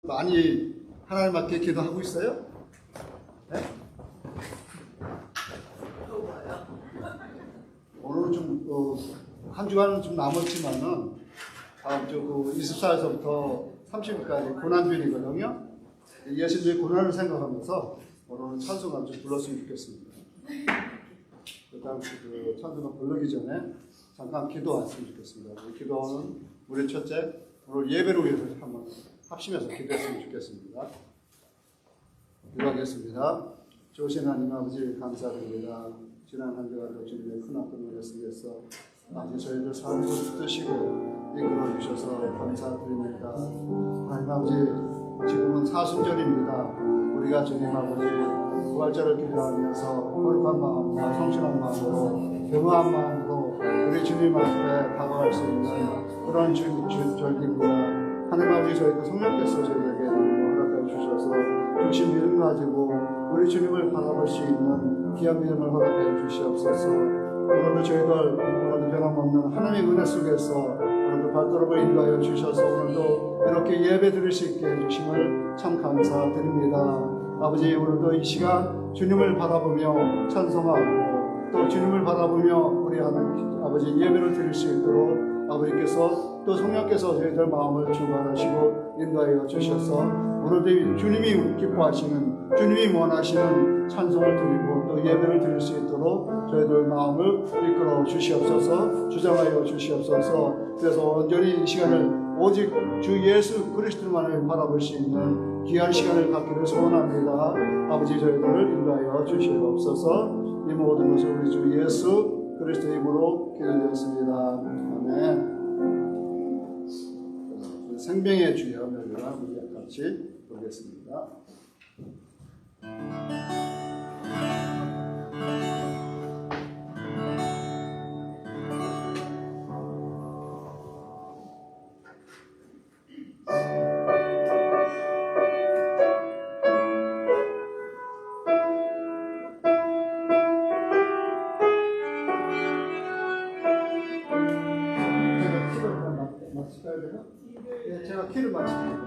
많이 하나님 앞에 기도하고 있어요? 네? 오늘은 좀, 한 주간은 좀 남았지만은, 다음 주 24일서부터 30일까지 고난주일이거든요. 예수님의 고난을 생각하면서 오늘 찬송을 좀 불렀으면 좋겠습니다. 일단 찬송을 부르기 전에 잠깐 기도했으면 좋겠습니다. 기도는 우리 첫째, 오늘 예배를 위해서 한번 합심해서 기도했으면 좋겠습니다. 기도하겠습니다. 좋으신 하나님 아버지 감사드립니다. 지난 한 주간도 주님의 큰 아픔 은혜 속에서 아버지 저희들 삶을 붙드시고 이끌어 주셔서 감사드립니다. 하나님 아버지 지금은 사순절입니다. 우리가 주님 아버지 부활절을 기도하면서 거룩한 마음과 성실한 마음으로 겸허한 마음으로 우리 주님 앞에 다가갈 수 있는 그런 절기입니다. 하나님 아버지 저희가 성령께서 저희에게 허락해 주셔서 주신 믿음 가지고 우리 주님을 바라볼 수 있는 귀한 믿음을 허락해 주시옵소서. 오늘도 저희들 오늘도 변함없는 하나님의 은혜 속에서 오늘도 발걸음을 인도하여 주셔서 오늘도 이렇게 예배 드릴 수 있게 해주심을 참 감사드립니다. 아버지 오늘도 이 시간 주님을 바라보며 찬송하고 또 주님을 바라보며 우리 하나님 아버지 예배를 드릴 수 있도록 아버지께서 또 성령께서 저희들 마음을 주관하시고 인도하여 주셔서 오늘도 주님이 기뻐하시는 주님이 원하시는 찬송을 드리고 또 예배를 드릴 수 있도록 저희들 마음을 이끌어 주시옵소서. 주장하여 주시옵소서. 그래서 온전히 이 시간을 오직 주 예수 그리스도만을 바라볼 수 있는 귀한 시간을 갖기를 소원합니다. 아버지 저희들을 인도하여 주시옵소서. 이 모든 것을 우리 주 예수 그리스도의 이름으로 기도드렸습니다. 아멘. 생명의 주여 멸류관 우리 같이 보겠습니다. 제가 키를 맞출게요.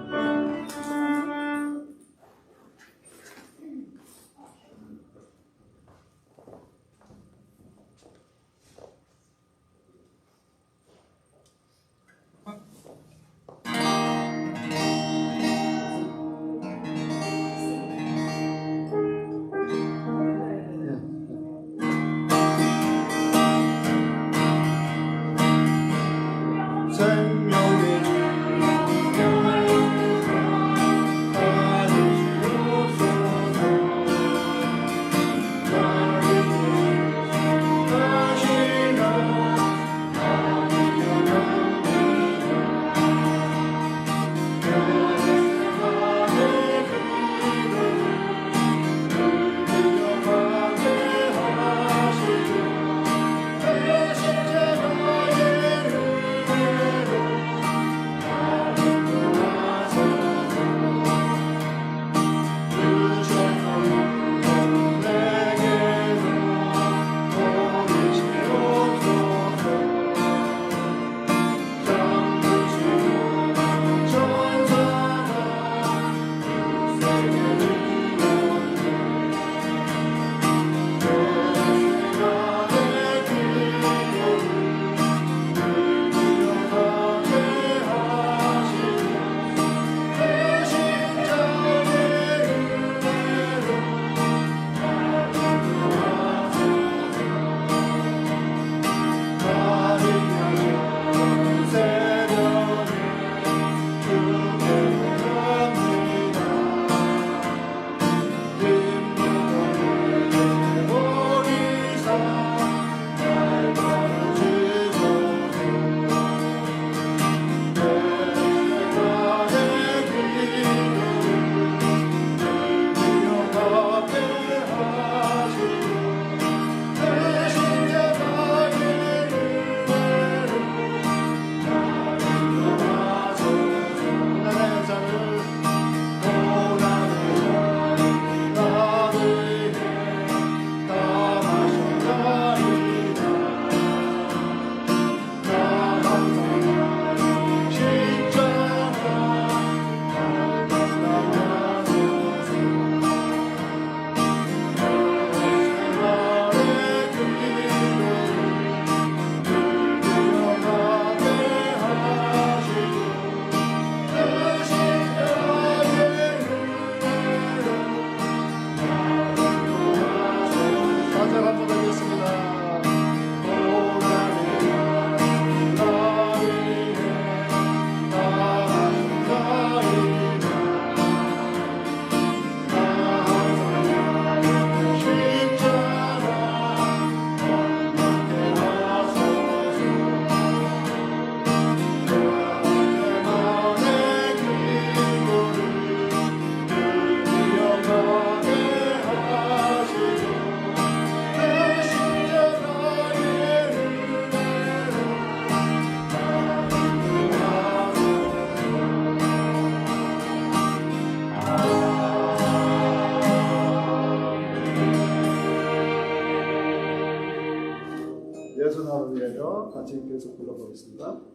같이 계속 불러보겠습니다.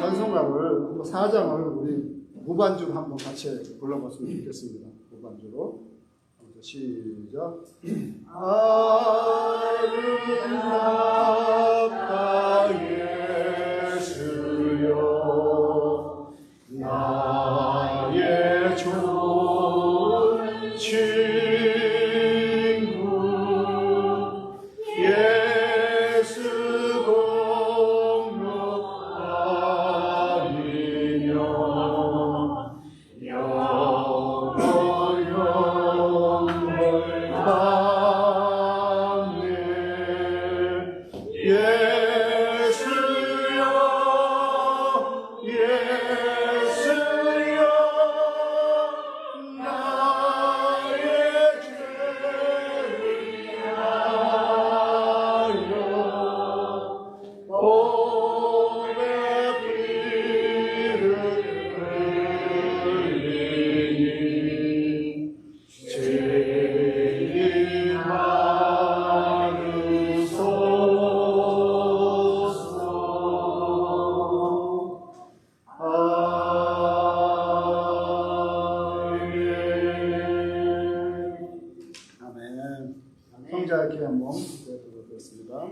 찬송가를 4장을 우리 무반주로 한번 같이 불러봤으면 좋겠습니다. 무반주로. 시작. 아름답다 예수여 나의 좋은 친구 예수 공로 동작에 한번 해보도록 하겠습니다.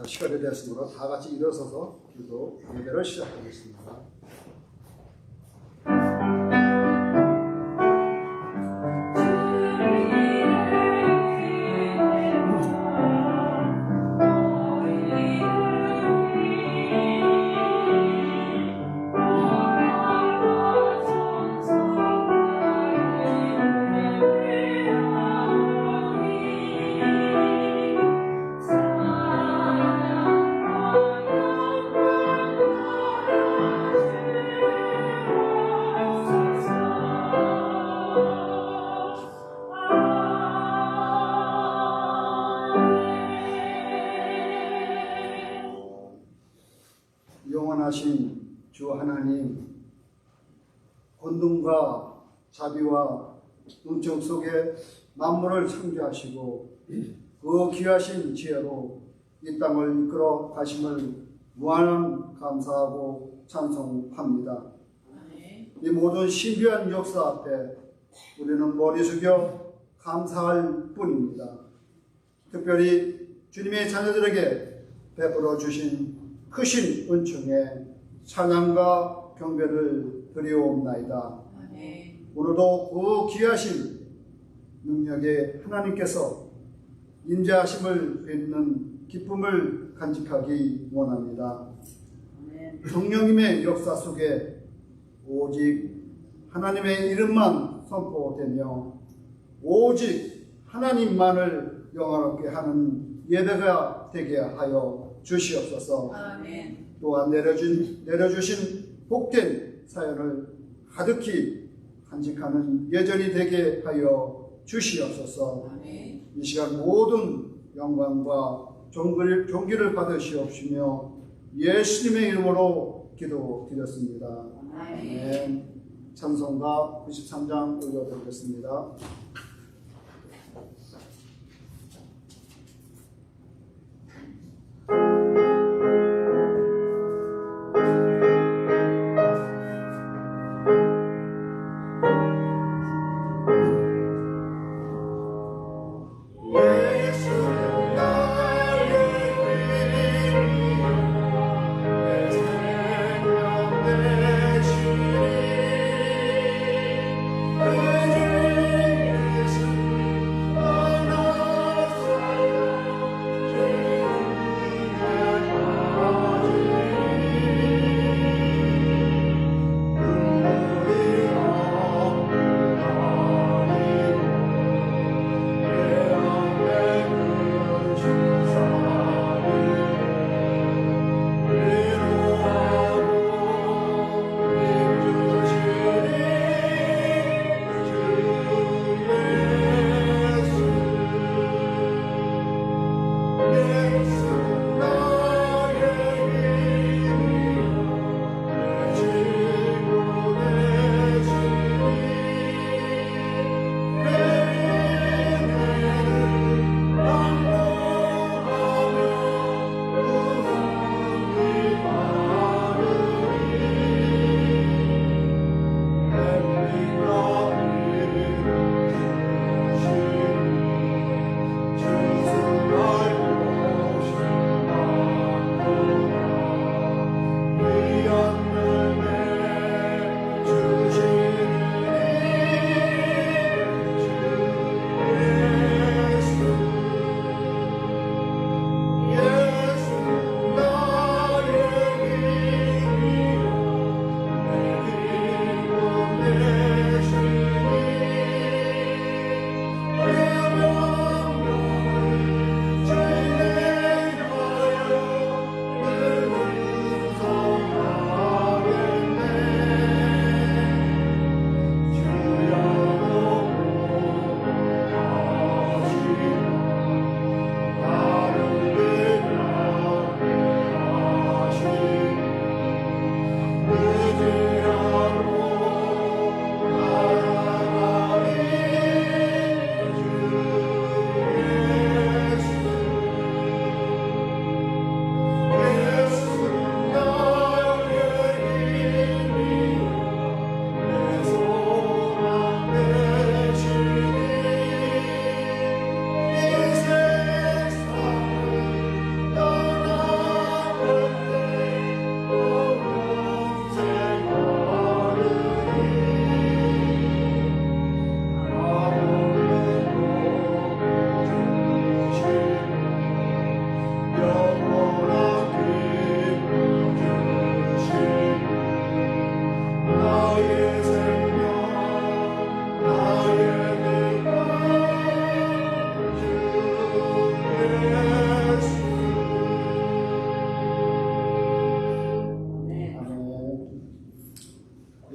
자, 시간이 되었으므로 다 같이 일어서서 기도 예배를 시작하겠습니다. 영원하신 주 하나님, 권능과 자비와 능력 속에 만물을 창조하시고 그 귀하신 지혜로 이 땅을 이끌어 가심을 무한한 감사하고 찬송합니다. 이 모든 신비한 역사 앞에 우리는 머리 숙여 감사할 뿐입니다. 특별히 주님의 자녀들에게 베풀어 주신 크신 은총에 찬양과 경배를 드리옵나이다. 오늘도 그 귀하신 능력에 하나님께서 인자하심을 뵙는 기쁨을 간직하기 원합니다. 성령님의 역사 속에 오직 하나님의 이름만 선포되며 오직 하나님만을 영화롭게 하는 예배가 되게 하여 주시옵소서. 아멘. 또한 내려주신 복된 사연을 가득히 간직하는 예전이 되게 하여 주시옵소서. 아멘. 이 시간 모든 영광과 존귀를 받으시옵시며 예수님의 이름으로 기도드렸습니다. 아멘. 찬송가 93장 올려드리겠습니다.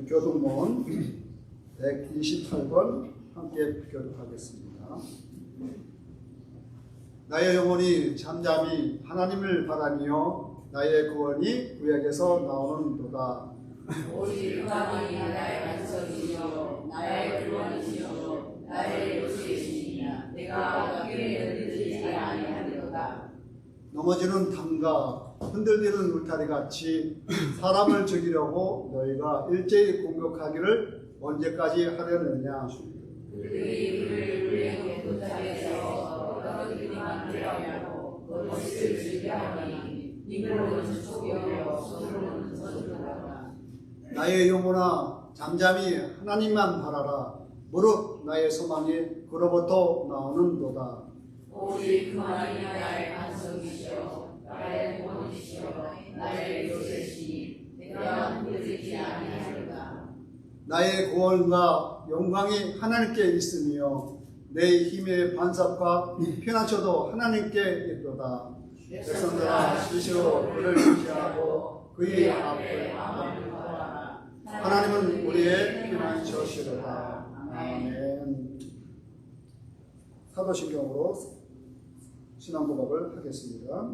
교동문 128번 함께 교독하겠습니다. 나의 영혼이 잠잠히 하나님을 바라며 나의 구원이 구약에서 나오는도다. 오직 그만이 나의 반석이요 나의 구원이시요 나의 요새이시니라. 내가 어깨에 흔들리지 아니하리로다. 넘어지는 담과 흔들리는 울타리 같이 사람을 죽이려고 너희가 일제히 공격하기를 언제까지 하려느냐. 그들이 우리를 불행의 울타리에서 떨어뜨리기만 하려고 너희를 즐겨하니 입으로는 속이며 손으로는 서술하라. 나의 영혼아 잠잠히 하나님만 바라라. 무릇 나의 소망이 그로부터 나오는도다. 오직 그만이 나의 반석이시여 나의 구원이시여 나의 요새시니 내가 흔들리지 아니하리로다. 나의 구원과 영광이 하나님께 있으며 내 힘의 반석과 피난처도 하나님께 있도다. 백성들아 스스로 그를 의지하고 그의 앞을 아뢰라. 하나님은 우리의 피난처시로다. 아멘. 사도신경으로 신앙 고백을 하겠습니다.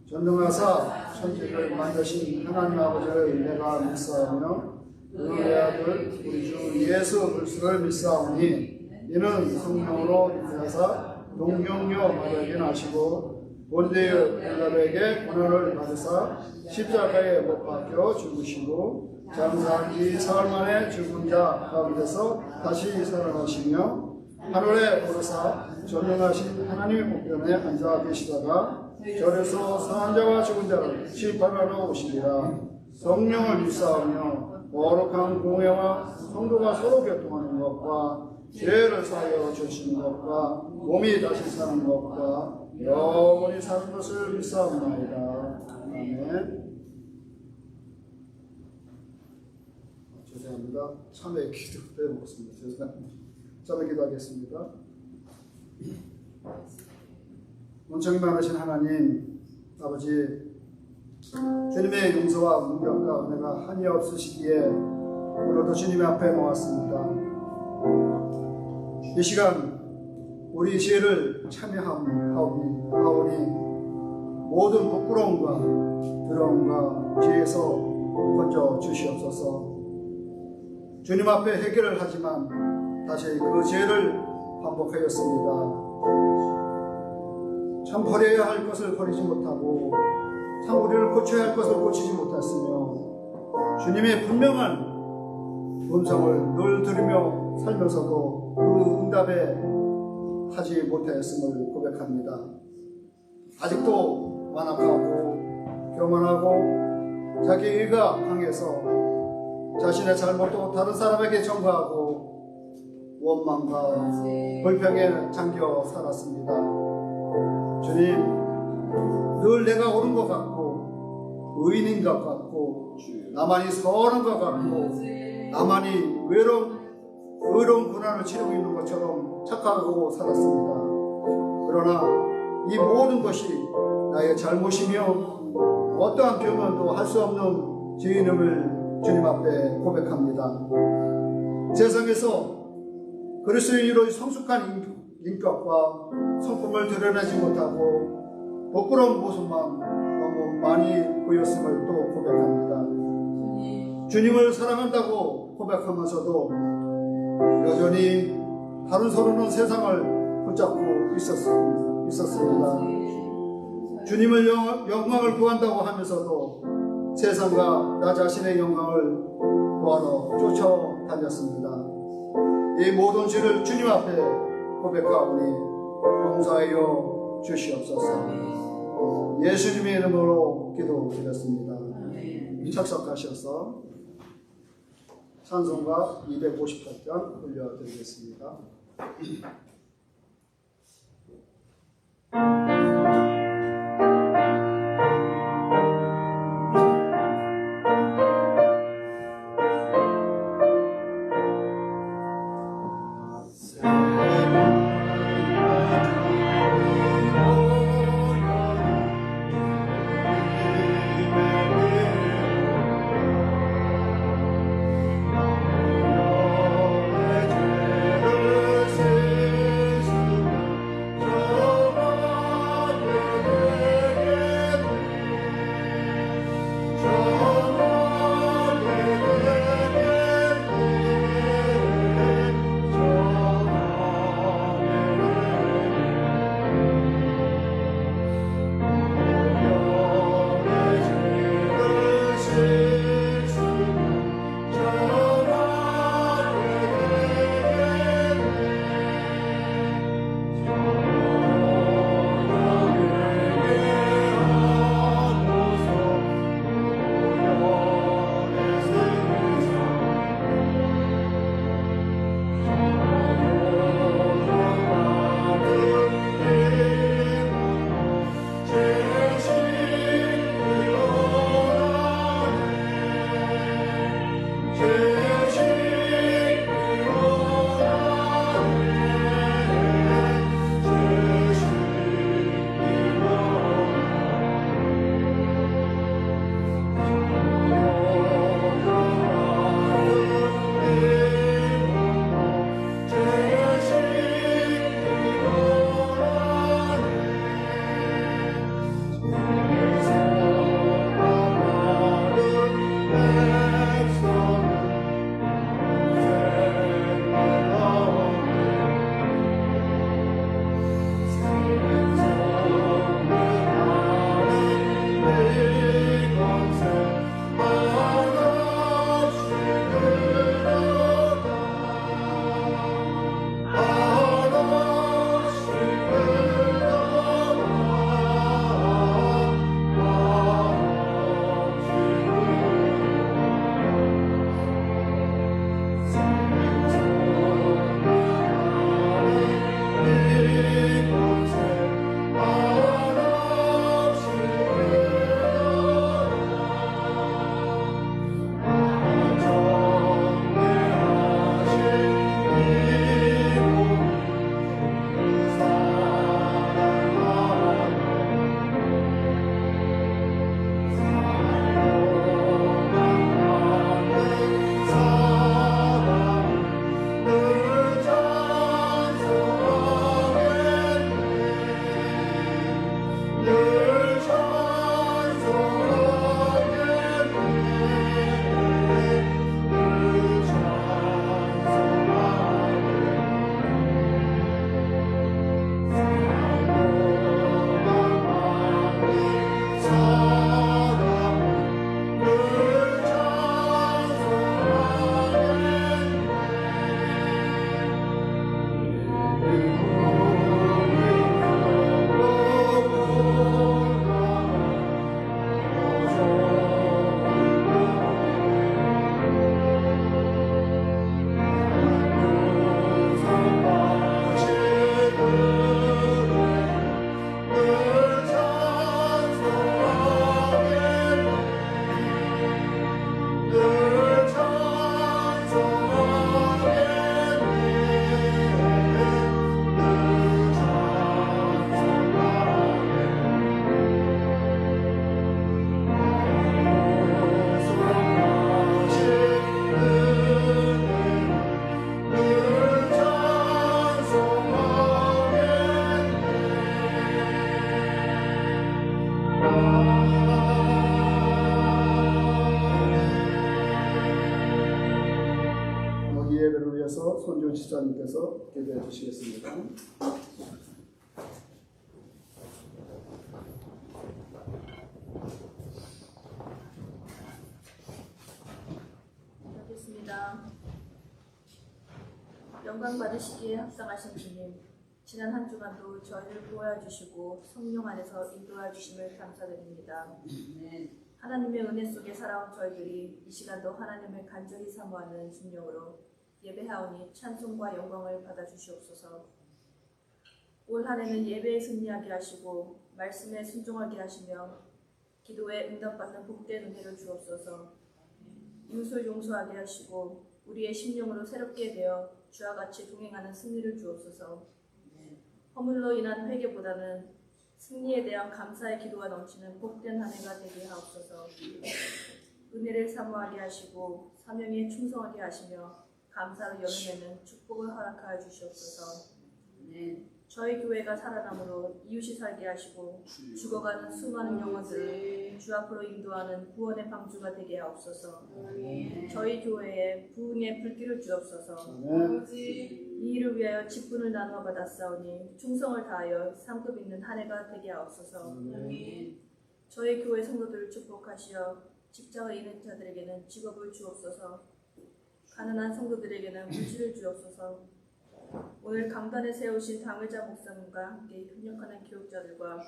전능하사 천지를 만드신 하나님 아버지를 내가 믿사오며 그의 아들 우리 주 예수 그리스도를 믿사오니 이는 성령으로 인하사 동명녀 마리아에게 나시고 본디의 엘라베에게 고난을 받으사 십자가에 못 박혀 죽으시고 장사한 지 사흘 만에 죽은 자 가운데서 다시 살아나시며 하늘에 오르사 전능하신 하나님 우편에 앉아 계시다가 절에서 사한 자와 죽은 자를 심판하러 오시리라. 성령을 믿사오며 거룩한 공회와 성도가 서로 교통하는 것과 죄를 사하여 주시는 것과 몸이 다시 사는 것과 영원히 사는 것을 믿사옵나이다. 아멘. 죄송합니다. 참회 기도 빼먹었습니다. 죄송합니다. 참회 기도하겠습니다. 원청이 많으신 하나님 아버지, 주님의 용서와 능력과 은혜가 한이 없으시기에 오늘도 주님 앞에 모았습니다. 이 시간 우리 죄를 참여하오니 모든 부끄러움과 두려움과 죄에서 건져 주시옵소서. 주님 앞에 해결을 하지만 다시 그 죄를 반복하였습니다. 참 버려야 할 것을 버리지 못하고 참 우리를 고쳐야 할 것을 고치지 못했으며 주님의 분명한 음성을 늘 들으며 살면서도 그 응답에 하지 못하였음을 고백합니다. 아직도 완악하고 교만하고 자기 의가 강해서 자신의 잘못도 다른 사람에게 전가하고 원망과 불평에 잠겨 살았습니다. 주님, 늘 내가 옳은 것 같고 의인인 것 같고 나만이 선한 것 같고 나만이 의로운 고난을 치르고 있는 것처럼 착각하고 살았습니다. 그러나 이 모든 것이 나의 잘못이며 어떠한 병원도 할 수 없는 죄인임을 주님 앞에 고백합니다. 세상에서 그리스도인으로 성숙한 인격과 성품을 드러내지 못하고 부끄러운 모습만 너무 많이 보였음을 또 고백합니다. 주님을 사랑한다고 고백하면서도 여전히 다른 서로는 세상을 붙잡고 있었습니다. 주님을 영광을 구한다고 하면서도 세상과 나 자신의 영광을 구하러 쫓아다녔습니다. 이 모든 죄를 주님 앞에 고백하오니 용서하여 주시옵소서. 예수님의 이름으로 기도드렸습니다. 착석하셔서 찬송가 258장 올려드리겠습니다. 손주 집사님께서 기도해 주시겠습니다. 하겠습니다. 영광 받으시기에 합당하신 주님, 지난 한 주간도 저희를 보호해 주시고 성령 안에서 인도해 주심을 감사드립니다. 하나님의 은혜 속에 살아온 저희들이 이 시간도 하나님을 간절히 사모하는 심령으로 예배하오니 찬송과 영광을 받아 주시옵소서. 올 한 해는 예배에 승리하게 하시고 말씀에 순종하게 하시며 기도에 응답받는 복된 은혜를 주옵소서. 인술 용서하게 하시고 우리의 심령으로 새롭게 되어 주와 같이 동행하는 승리를 주옵소서. 허물로 인한 회개보다는 승리에 대한 감사의 기도가 넘치는 복된 한 해가 되게 하옵소서. 은혜를 사모하게 하시고 사명에 충성하게 하시며 감사로 여름에는 축복을 허락하여 주시옵소서. 저희 교회가 살아남으로 이웃이 살게 하시고 죽어가는 수많은 영혼들을 주 앞으로 인도하는 구원의 방주가 되게 하옵소서. 저희 교회에 부흥의 불길을 주옵소서. 이 일을 위하여 직분을 나누어 받았사오니 충성을 다하여 상급 있는 한 해가 되게 하옵소서. 저희 교회 성도들을 축복하시어 직장을 잃은 자들에게는 직업을 주옵소서. 가난한 성도들에게는 물질을 주옵소서. 오늘 강단에 세우신 당회자 목사님과 함께 협력하는 교육자들과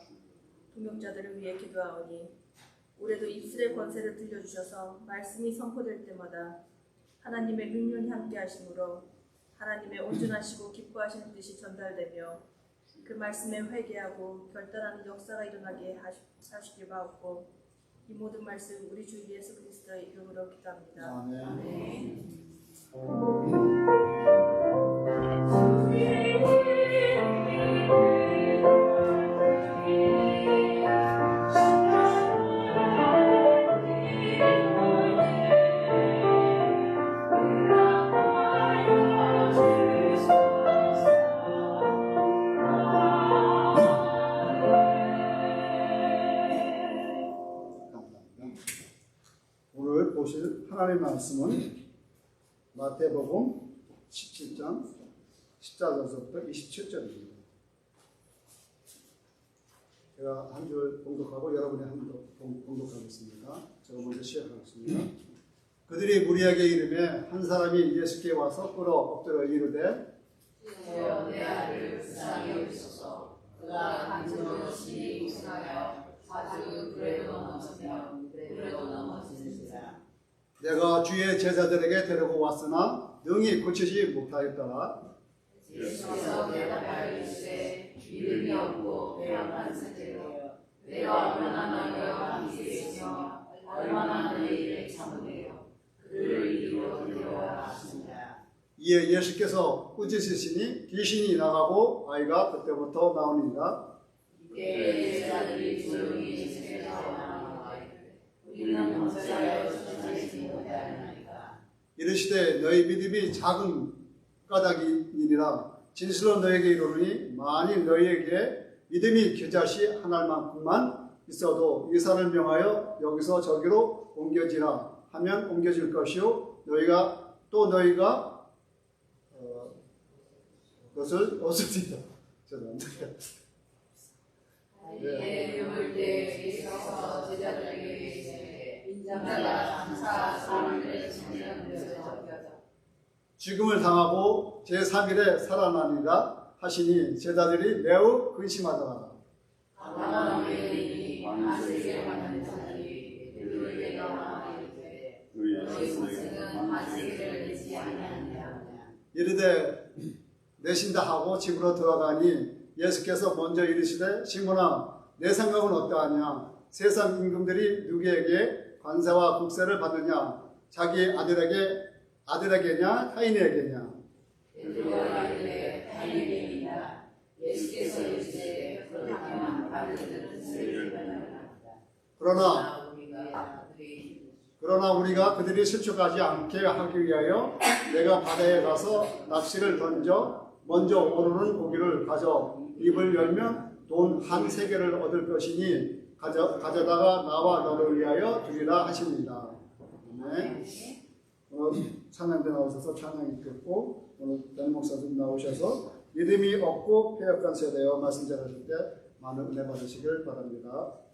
동역자들을 위해 기도하오니 올해도 입술의 권세를 들려주셔서 말씀이 선포될 때마다 하나님의 능력이 함께 하심으로 하나님의 온전하시고 기뻐하시는 뜻이 전달되며 그 말씀에 회개하고 결단하는 역사가 일어나게 하시길 바옵고 이 모든 말씀 우리 주 예수 그리스도의 이름으로 기도합니다. 아멘. 오늘 보실 하나님의 말씀은 마태복음 17장 14절부터 27절입니다. 제가 한 줄 봉독하고 여러분이 한 줄 봉독하겠습니다. 제가 먼저 시작하겠습니다. 그들이 무리에게 이르매 한 사람이 예수께 와서 꿇어 엎드려 이르되 주여 내 아들을 불쌍히 여기소서. 그가 간절로 심히 고생하여 자주 그래도 넘어지는지라. 내가 주의 제자들에게 데리고 왔으나 능히 고치지 못하였더라. 예수께서 대답하여 이르시되 믿음이 없고 배역한 세대여, 내가 얼마나 너희와 함께 있으며 얼마나 너희를 참으며 그를 이리로 데려와 하시니라. 이에 예수께서 꾸짖으시니 귀신이 나가고 아이가 그때부터 나오니라. 이때 제자들이 조용히 예수께 나오나니 우리는 어찌하여 쫓아내지 못하였나이까. 이르시되 너희 믿음이 작은 까닭이니라. 진실로 너에게 이르노니 만일 너희에게 믿음이 겨자씨 한 알만큼만 있어도 이 산을 명하여 여기서 저기로 옮겨지라 하면 옮겨질 것이요 너희가 그것을 얻으리라. 죄송합니다. 이에 배울 때 예수께서 제자들에게 이르시되 인자마다 장사 사람들의 참여를 여겨 죽음을 당하고 제3일에 살아나니라 하시니 제자들이 매우 근심하더라. 아브라함의 은인이 안식에 받는 자들이 그들에게 나와 이르되 너희 선생은 안식일을 내지 아니하느냐. 이르되 내신다 하고 집으로 들어가니 예수께서 먼저 이르시되 시몬아 내 생각은 어떠하냐. 세상 임금들이 누구에게 관세와 국세를 받느냐. 자기 아들에게냐 타인에게냐. 베드로가 이르되 타인에게이다. 예수께서 이르시되 그렇다면 바르들은 세를 받느니라. 그러나 우리가 그들이 실족하지 않게 하기 위하여 내가 바다에 가서 낚시를 던져 먼저 오르는 고기를 가져 입을 열면 돈 한 세겔을 얻을 것이니 가져다가 나와 너를 위하여 주리라 하십니다. 네. 오늘 찬양대 나오셔서 찬양 듣고 오늘 담임 목사님 나오셔서 믿음이 없고 폐역한 세대와 말씀 전하실 때 많은 은혜 받으시길 바랍니다.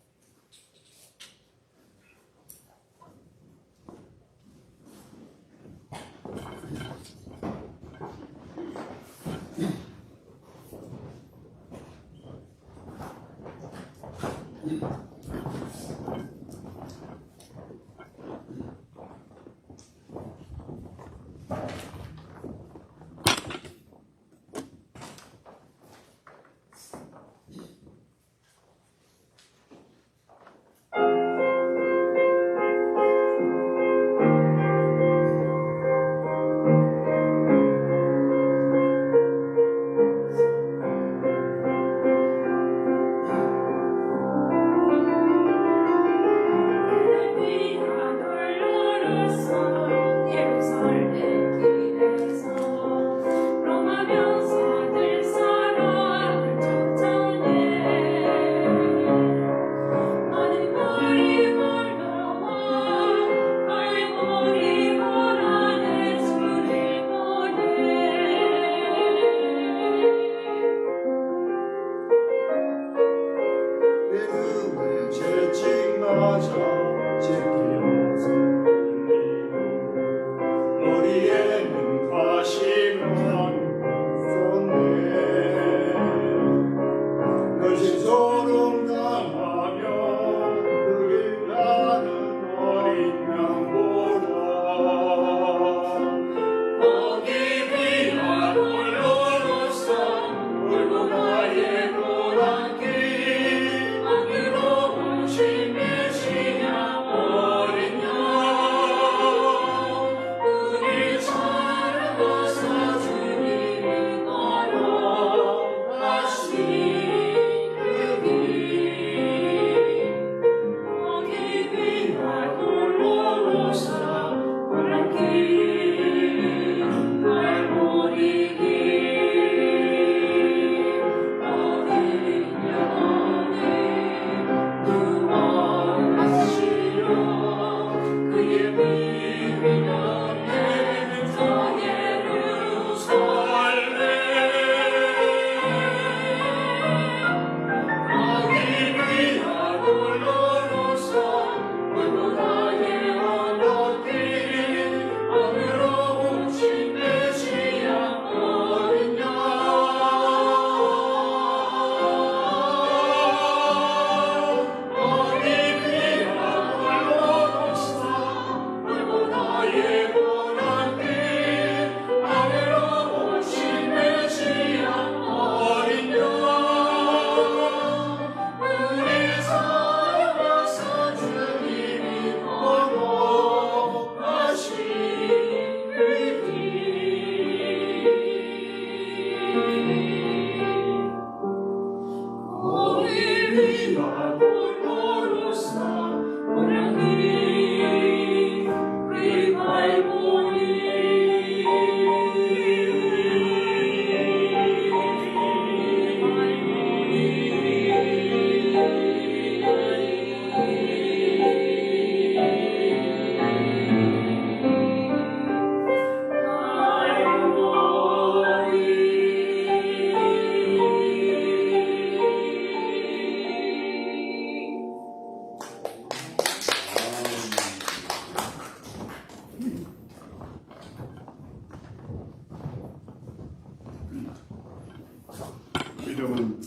믿음은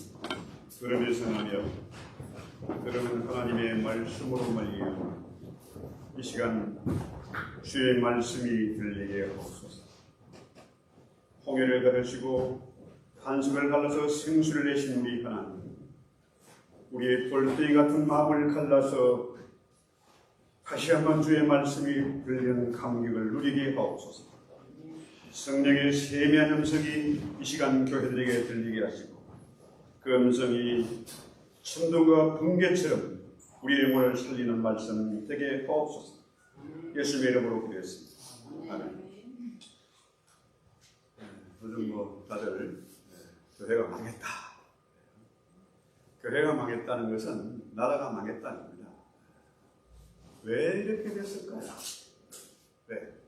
들음에서 나며 들음은 하나님의 말씀으로 말미암아 이 시간 주의 말씀이 들리게 하옵소서. 홍해를 가르시고 간수를 갈라서 생수를 내신 우리 하나님, 우리의 돌덩이 같은 마음을 갈라서 다시 한번 주의 말씀이 들리는 감격을 누리게 하옵소서. 성령의 세미한 음성이 이 시간 교회들에게 들리게 하시고 그 음성이 천둥과 번개처럼 우리의 영혼을 살리는 말씀 되게 하옵소서. 예수님의 이름으로 기도했습니다. 아멘. 요즘 다들 교회가 망했다. 교회가 망했다는 것은 나라가 망했다는 겁니다. 왜 이렇게 됐을까요? 왜?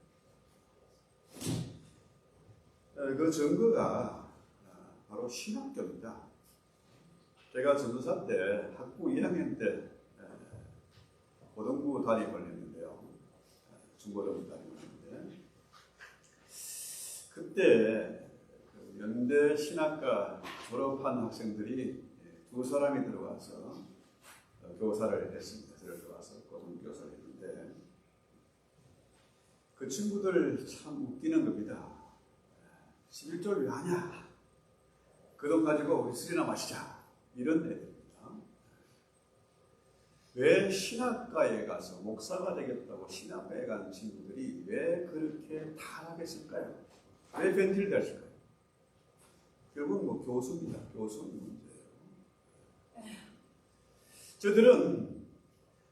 그 증거가 바로 신학교입니다. 제가 전도사 때 학부 1학년 때 고등부 담임을 했는데요. 중고등부 담임을 했는데 그때 그 연대 신학과 졸업한 학생들이 두 사람이 들어와서 교사를 했습니다. 들어와서 고등교사를 했는데 그 친구들 참 웃기는 겁니다. 11조를 왜 하냐? 그 돈 가지고 우리 술이나 마시자. 이런 애들입니다. 왜 신학과에 가서 목사가 되겠다고 신학과에 간 친구들이 왜 그렇게 타락했을까요? 왜 변질됐을까요? 결국 뭐 교수입니다. 교수 문제예요. 저들은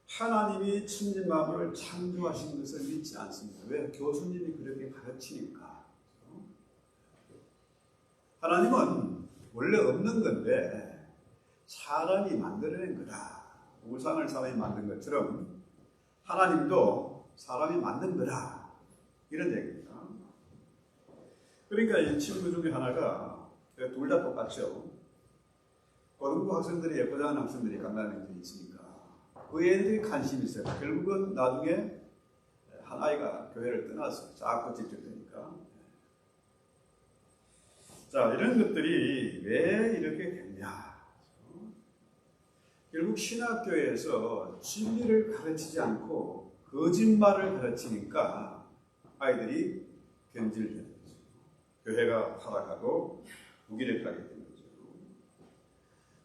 하나님이 천지 만물을 창조하신 것을 믿지 않습니다. 왜? 교수님이 그렇게 가르치니까. 하나님은 원래 없는 건데 사람이 만들어낸 거다. 우상을 사람이 만든 것처럼 하나님도 사람이 만든 거다. 이런 얘기입니다. 그러니까 이 친구 중에 하나가 둘 다 똑같죠. 고등부 학생들이 예쁘다는 학생들이 강남에 있으니까 그 애들이 관심이 있어요. 결국은 나중에 한 아이가 교회를 떠나서 자꾸 집중되니까. 자, 이런 것들이 왜 이렇게 됐냐? 결국 신학교에서 진리를 가르치지 않고 거짓말을 가르치니까 아이들이 변질되는 거죠. 교회가 타락하고 무기력하게 되는 거죠.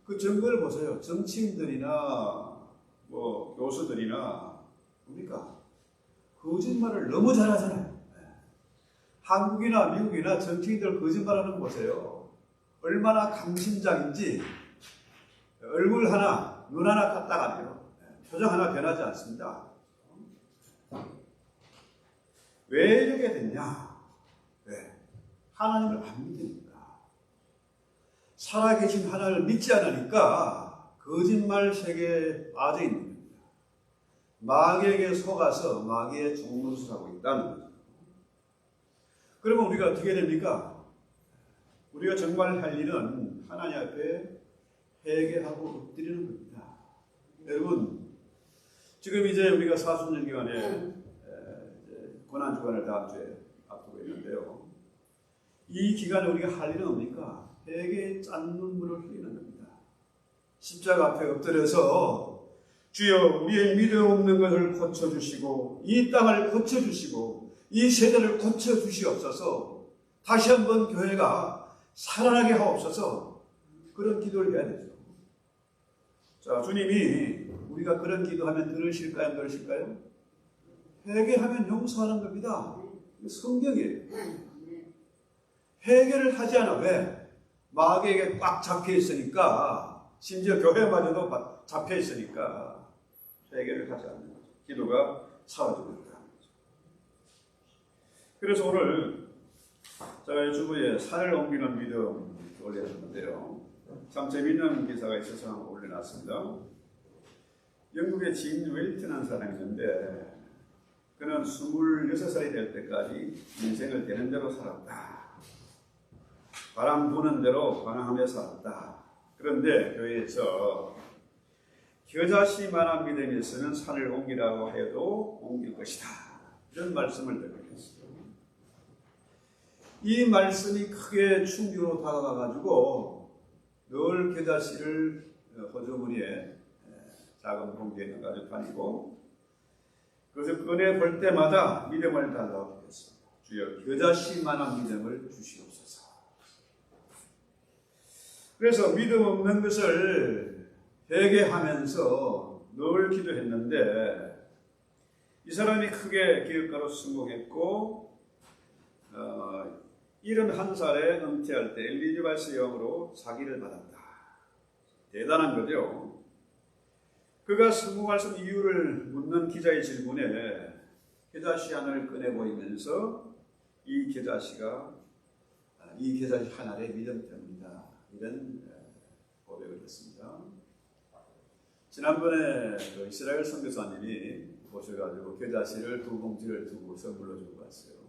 그 증거를 보세요. 정치인들이나 뭐 교수들이나 우리가 거짓말을 너무 잘하잖아요. 한국이나 미국이나 정치인들 거짓말하는 거 보세요. 얼마나 강심장인지 얼굴 하나, 눈 하나 깠다가 아니에요. 표정 하나 변하지 않습니다. 왜 이렇게 됐냐? 왜? 하나님을 안 믿으니까. 살아계신 하나님을 믿지 않으니까 거짓말 세계에 빠져 있는 겁니다. 마귀에게 속아서 마귀의 종노릇하고 있다는 거죠. 그러면 우리가 어떻게 됩니까? 우리가 정말 할 일은 하나님 앞에 회개하고 엎드리는 겁니다. 여러분, 지금 이제 우리가 사순절 기간에 고난주간을 다음 주에 앞두고 있는데요. 이 기간에 우리가 할 일은 뭡니까? 회개의 짠 눈물을 흘리는 겁니다. 십자가 앞에 엎드려서 주여 우리의 믿음 없는 것을 고쳐주시고 이 땅을 고쳐주시고 이 세대를 고쳐주시옵소서. 다시 한번 교회가 살아나게 하옵소서. 그런 기도를 해야 되죠. 자, 주님이 우리가 그런 기도하면 들으실까요? 안 들으실까요? 회개하면 용서하는 겁니다. 성경이에요. 회개를 하지 않아. 왜? 마귀에게 꽉 잡혀 있으니까, 심지어 교회마저도 잡혀 있으니까 회개를 하지 않는 거죠. 기도가 사라지고 있다. 그래서 오늘 제가 유튜브에 산을 옮기는 믿음 올려놨는데요. 참 재미있는 기사가 있어서 올려놨습니다. 영국의 진 웰튼한 사람이 있는데 그는 26살이 될 때까지 인생을 되는 대로 살았다. 바람 부는 대로 관항하며 살았다. 그런데 교회에서 겨자씨만한 믿음이 있으면 산을 옮기라고 해도 옮길 것이다. 이런 말씀을 듣게 됐어요. 이 말씀이 크게 충격으로 다가가가지고 늘 겨자씨를 호주머니에 작은 봉지에 넣어가지고 다니고 그래서 꺼내 볼 때마다 믿음을 달라고 했습니다. 주여 겨자씨만한 믿음을 주시옵소서. 그래서 믿음 없는 것을 회개하면서 늘 기도했는데 이 사람이 크게 기업가로 성공했고 71살에 은퇴할 때 엘리자베스 여왕으로 자기를 받았다. 대단한 거죠. 그가 성공할 수 있는 이유를 묻는 기자의 질문에 겨자씨 하나를 꺼내 보이면서 이 겨자씨 하나의 믿음 때문이다. 이런 고백을 했습니다. 지난번에 그 이스라엘 선교사님이 오셔가지고 겨자씨를 2봉지를 두고 선물로 주고 갔어요.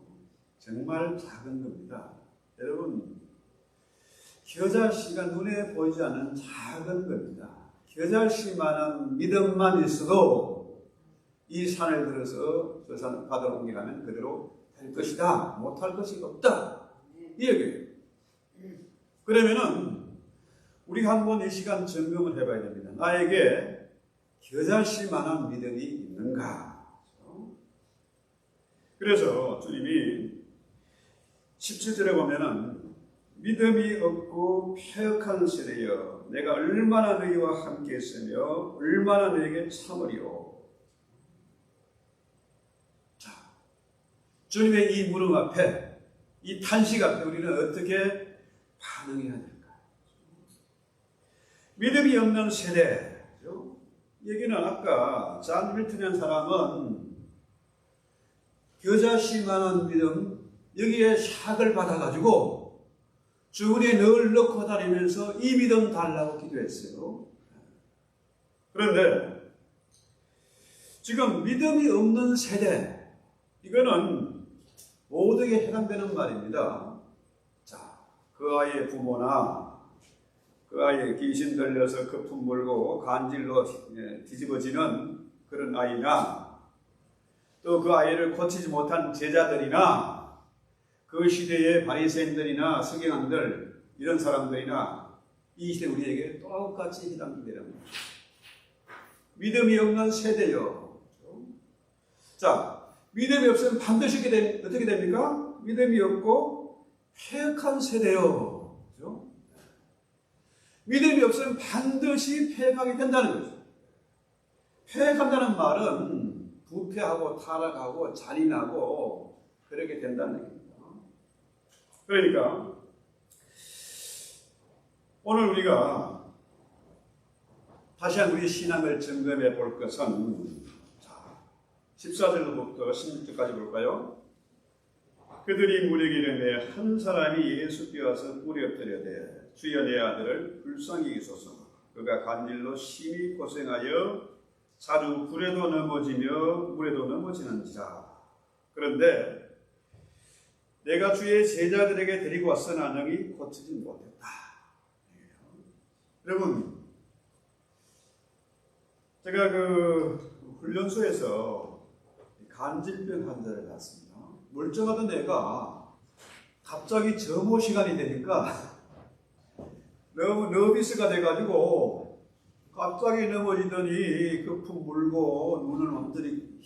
정말 작은 겁니다. 여러분, 겨자씨가 눈에 보이지 않는 작은 겁니다. 겨자씨만한 믿음만 있어도 이 산을 들어서 저 산 바다로 옮겨가면 그대로 될 것이다. 못할 것이 없다. 이 얘기예요. 그러면은 우리가 한번 이 시간 점검을 해봐야 됩니다. 나에게 겨자씨만한 믿음이 있는가? 그래서 주님이 17절에 보면은 믿음이 없고 패역한 세대여 내가 얼마나 너희와 함께 있으며 얼마나 너에게 참으리요. 자, 주님의 이 물음 앞에, 이 탄식 앞에 우리는 어떻게 반응해야 될까? 믿음이 없는 세대. 여기는 아까 잔 밀턴이라는 사람은 겨자씨만한 믿음, 여기에 샥을 받아가지고 주머니에 늘 넣고 다니면서 이 믿음 달라고 기도했어요. 그런데 지금 믿음이 없는 세대, 이거는 모두에게 해당되는 말입니다. 자, 그 아이의 부모나 그 아이의 귀신 들려서 거품 물고 간질로 뒤집어지는 그런 아이나 또 그 아이를 고치지 못한 제자들이나 그 시대의 바리새인들이나 서기관들 이런 사람들이나 이 시대 우리에게 똑같이 해당됩니다. 믿음이 없는 세대요. 자, 믿음이 없으면 반드시 어떻게 됩니까? 믿음이 없고 패역한 세대요. 그렇죠? 믿음이 없으면 반드시 패역하게 된다는 거죠. 패역한다는 말은 부패하고 타락하고 잔인하고 그렇게 된다는 얘기입니다. 그러니까 오늘 우리가 다시 한번 우리 신앙을 점검해 볼 것은 14절부터 16절까지 볼까요? 그들이 무리에게 이르매 한 사람이 예수 께와서 물에 엎드려되 주여 내 아들을 불쌍히 여기소서. 그가 간질로 심히 고생하여 자주 불에도 넘어지며 물에도 넘어지는지라. 그런데 내가 주의 제자들에게 데리고 왔으나 능히 고치지 못했다. 여러분, 제가 그 훈련소에서 간질병 환자를 봤습니다. 멀쩡하던 애가 갑자기 점호 시간이 되니까 너무 너비스가 돼가지고 갑자기 넘어지더니 거품 물고 눈은 완전히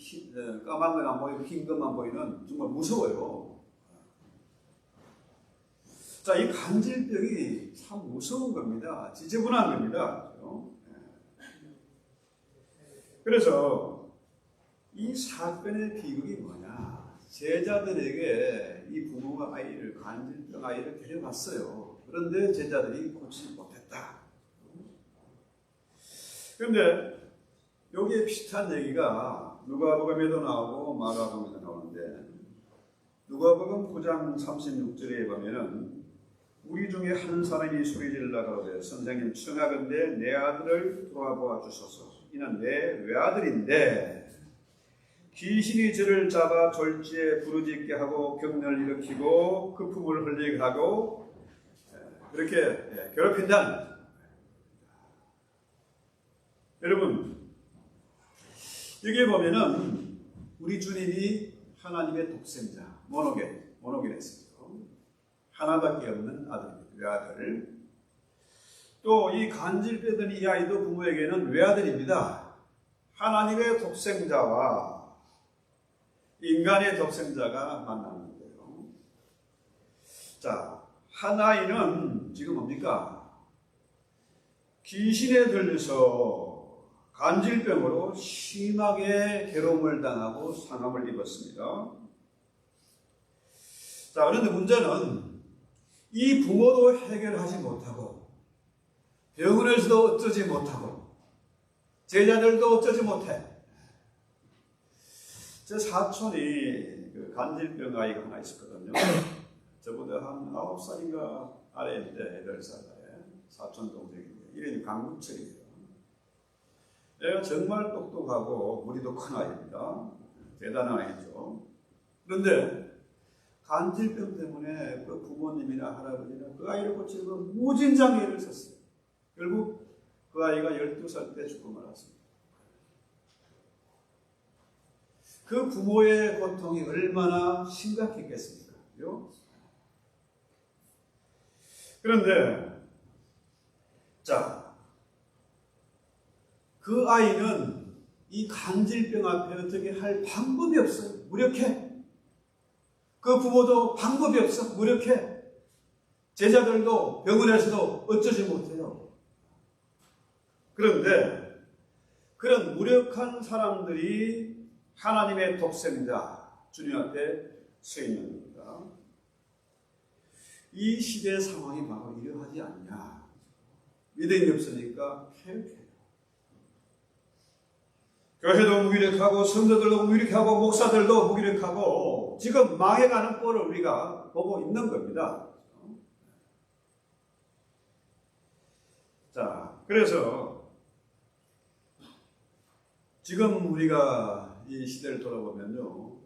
까만 건 안 보이고 흰 것만 보이는 정말 무서워요. 자, 이 간질병이 참 무서운 겁니다. 지저분한 겁니다. 그래서 이 사건의 비극이 뭐냐? 제자들에게 이 부모가 아이를 간질병 아이를 데려갔어요. 그런데 제자들이 고치지 못했다. 그런데 여기에 비슷한 얘기가 누가복음에도 나오고 마가복음에도 나오는데 누가복음 9장 36절에 보면은 우리 중에 한 사람이 소리질러 가로되 선생님 청하건대 내 아들을 돌아보아 주소서. 이는 내 외아들인데 귀신이 저를 잡아 졸지에 부르짖게 하고 병을 일으키고 거품을 흘리게 하고 그렇게 괴롭힌다는. 여러분, 여기에 보면은 우리 주님이 하나님의 독생자 모노게네스 하나밖에 없는 아들입니다. 외아들. 또 이 간질병든 이 아이도 부모에게는 외아들입니다. 하나님의 독생자와 인간의 독생자가 만나는 거예요. 자, 한 아이는 지금 뭡니까? 귀신에 들려서 간질병으로 심하게 괴로움을 당하고 상함을 입었습니다. 자, 그런데 문제는 이 부모도 해결하지 못하고 병원에서도 어쩌지 못하고 제자들도 어쩌지 못해. 제 사촌이 그 간질병 아이가 하나 있었거든요. 저보다 한 9살인가 아래인데 8살 아래 사촌 동생인데 이름이 강문철이에요. 얘가 정말 똑똑하고 머리도 큰 아이입니다. 대단한 아이죠. 그런데 간질병 때문에 그 부모님이나 할아버지나 그 아이를 고치려고 무진장애를 썼어요. 결국 그 아이가 12살 때 죽고 말았습니다. 그 부모의 고통이 얼마나 심각했겠습니까? 그런데 자, 그 아이는 이 간질병 앞에 어떻게 할 방법이 없어요. 무력해. 그 부모도 방법이 없어. 무력해. 제자들도 병원에서도 어쩌지 못해요. 그런데 그런 무력한 사람들이 하나님의 독생자 주님 앞에 서 있는 겁니다. 이 시대의 상황이 바로 이러하지 않냐. 믿음이 없으니까 폐역해요. 교회도 무기력하고 성도들도 무기력하고 목사들도 무기력하고 지금 망해가는 꼴을 우리가 보고 있는 겁니다. 자, 그래서 지금 우리가 이 시대를 돌아보면요,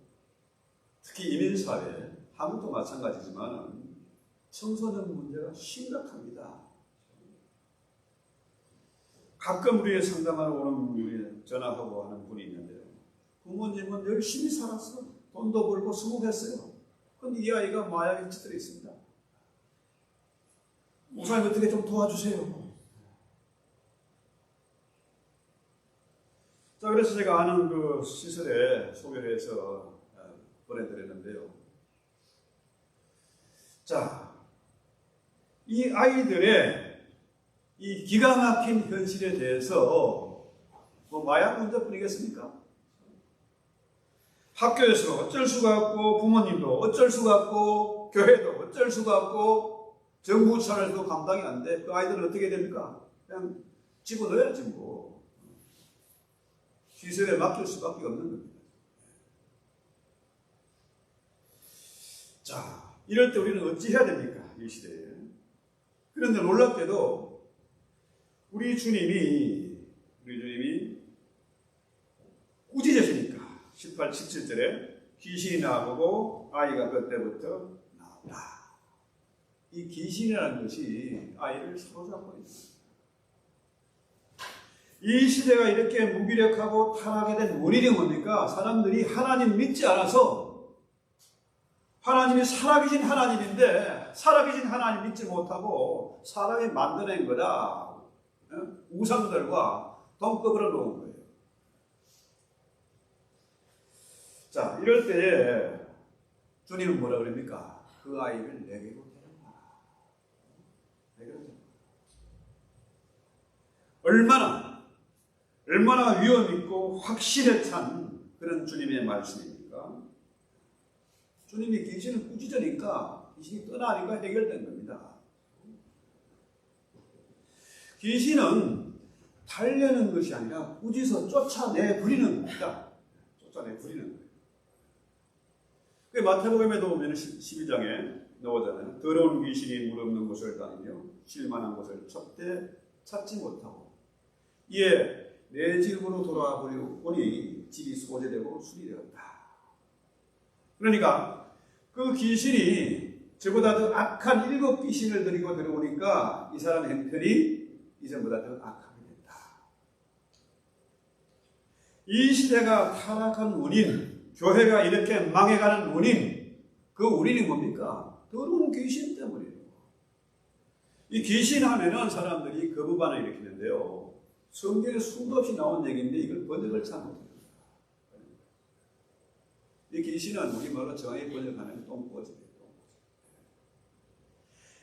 특히 이민사회, 한국도 마찬가지지만 청소년 문제가 심각합니다. 가끔 우리의 상담하러 오는 우리 전화하고 하는 분이 있는데요. 부모님은 열심히 살았어. 돈도 벌고 수고했어요. 그런데 이 아이가 마약에 찌들어 있습니다. 목사님 어떻게 좀 도와주세요. 자, 그래서 제가 아는 그 시설에 소개를 해서 보내드렸는데요. 자, 이 아이들의 이 기가 막힌 현실에 대해서 뭐 마약 문제뿐이겠습니까? 학교에서 어쩔 수가 없고 부모님도 어쩔 수가 없고 교회도 어쩔 수가 없고 정부 차원에서도 감당이 안 돼. 그 아이들은 어떻게 됩니까? 그냥 집어넣어야지 뭐. 시설에 맡길 수밖에 없는 겁니다. 자, 이럴 때 우리는 어찌 해야 됩니까? 이 시대에. 그런데 놀랍게도 우리 주님이 꾸짖으시니까 18, 17절에 귀신이 나보고 아이가 그때부터 나왔다. 이 귀신이라는 것이 아이를 사로잡고 있습니다. 이 시대가 이렇게 무기력하고 타락하게 된 원인이 뭡니까? 사람들이 하나님 믿지 않아서 하나님이 살아계신 하나님인데 살아계신 하나님 믿지 못하고 사람이 만들어낸 거다. 우상들과 동급으로 놓은 거예요. 자, 이럴 때에 주님은 뭐라 그럽니까? 그 아이를 내게로 데려가라. 내게로 데려가라. 얼마나 위험 있고 확신에 찬 그런 주님의 말씀입니까? 주님이 귀신을 꾸짖으니까 귀신이 떠나니까 해결된 겁니다. 귀신은 달려는 것이 아니라 꾸짖어 쫓아내버리는 겁니다. 쫓아내버리는 거예요. 그 마태복음에도 보면 12장에 나오잖아요. 더러운 귀신이 물없는 곳을 다니며 쉴만한 곳을 찾지 못하고 이에 내 집으로 돌아와 보니 집이 소재되고 수리되었다. 그러니까 그 귀신이 저보다 더 악한 7 귀신을 데리고 들어오니까 이 사람 형편이 이전보다 더 악하게 된다. 이 시대가 타락한 원인, 교회가 이렇게 망해가는 원인, 그 원인이 뭡니까? 더러운 귀신 때문이에요. 이 귀신 하면은 사람들이 거부반을 일으키는데요. 성경에 수도 없이 나온 얘기인데 이걸 번역을 잘 못합니다. 이 귀신은 우리말로 정확히 번역하면 똥꼬집이에요.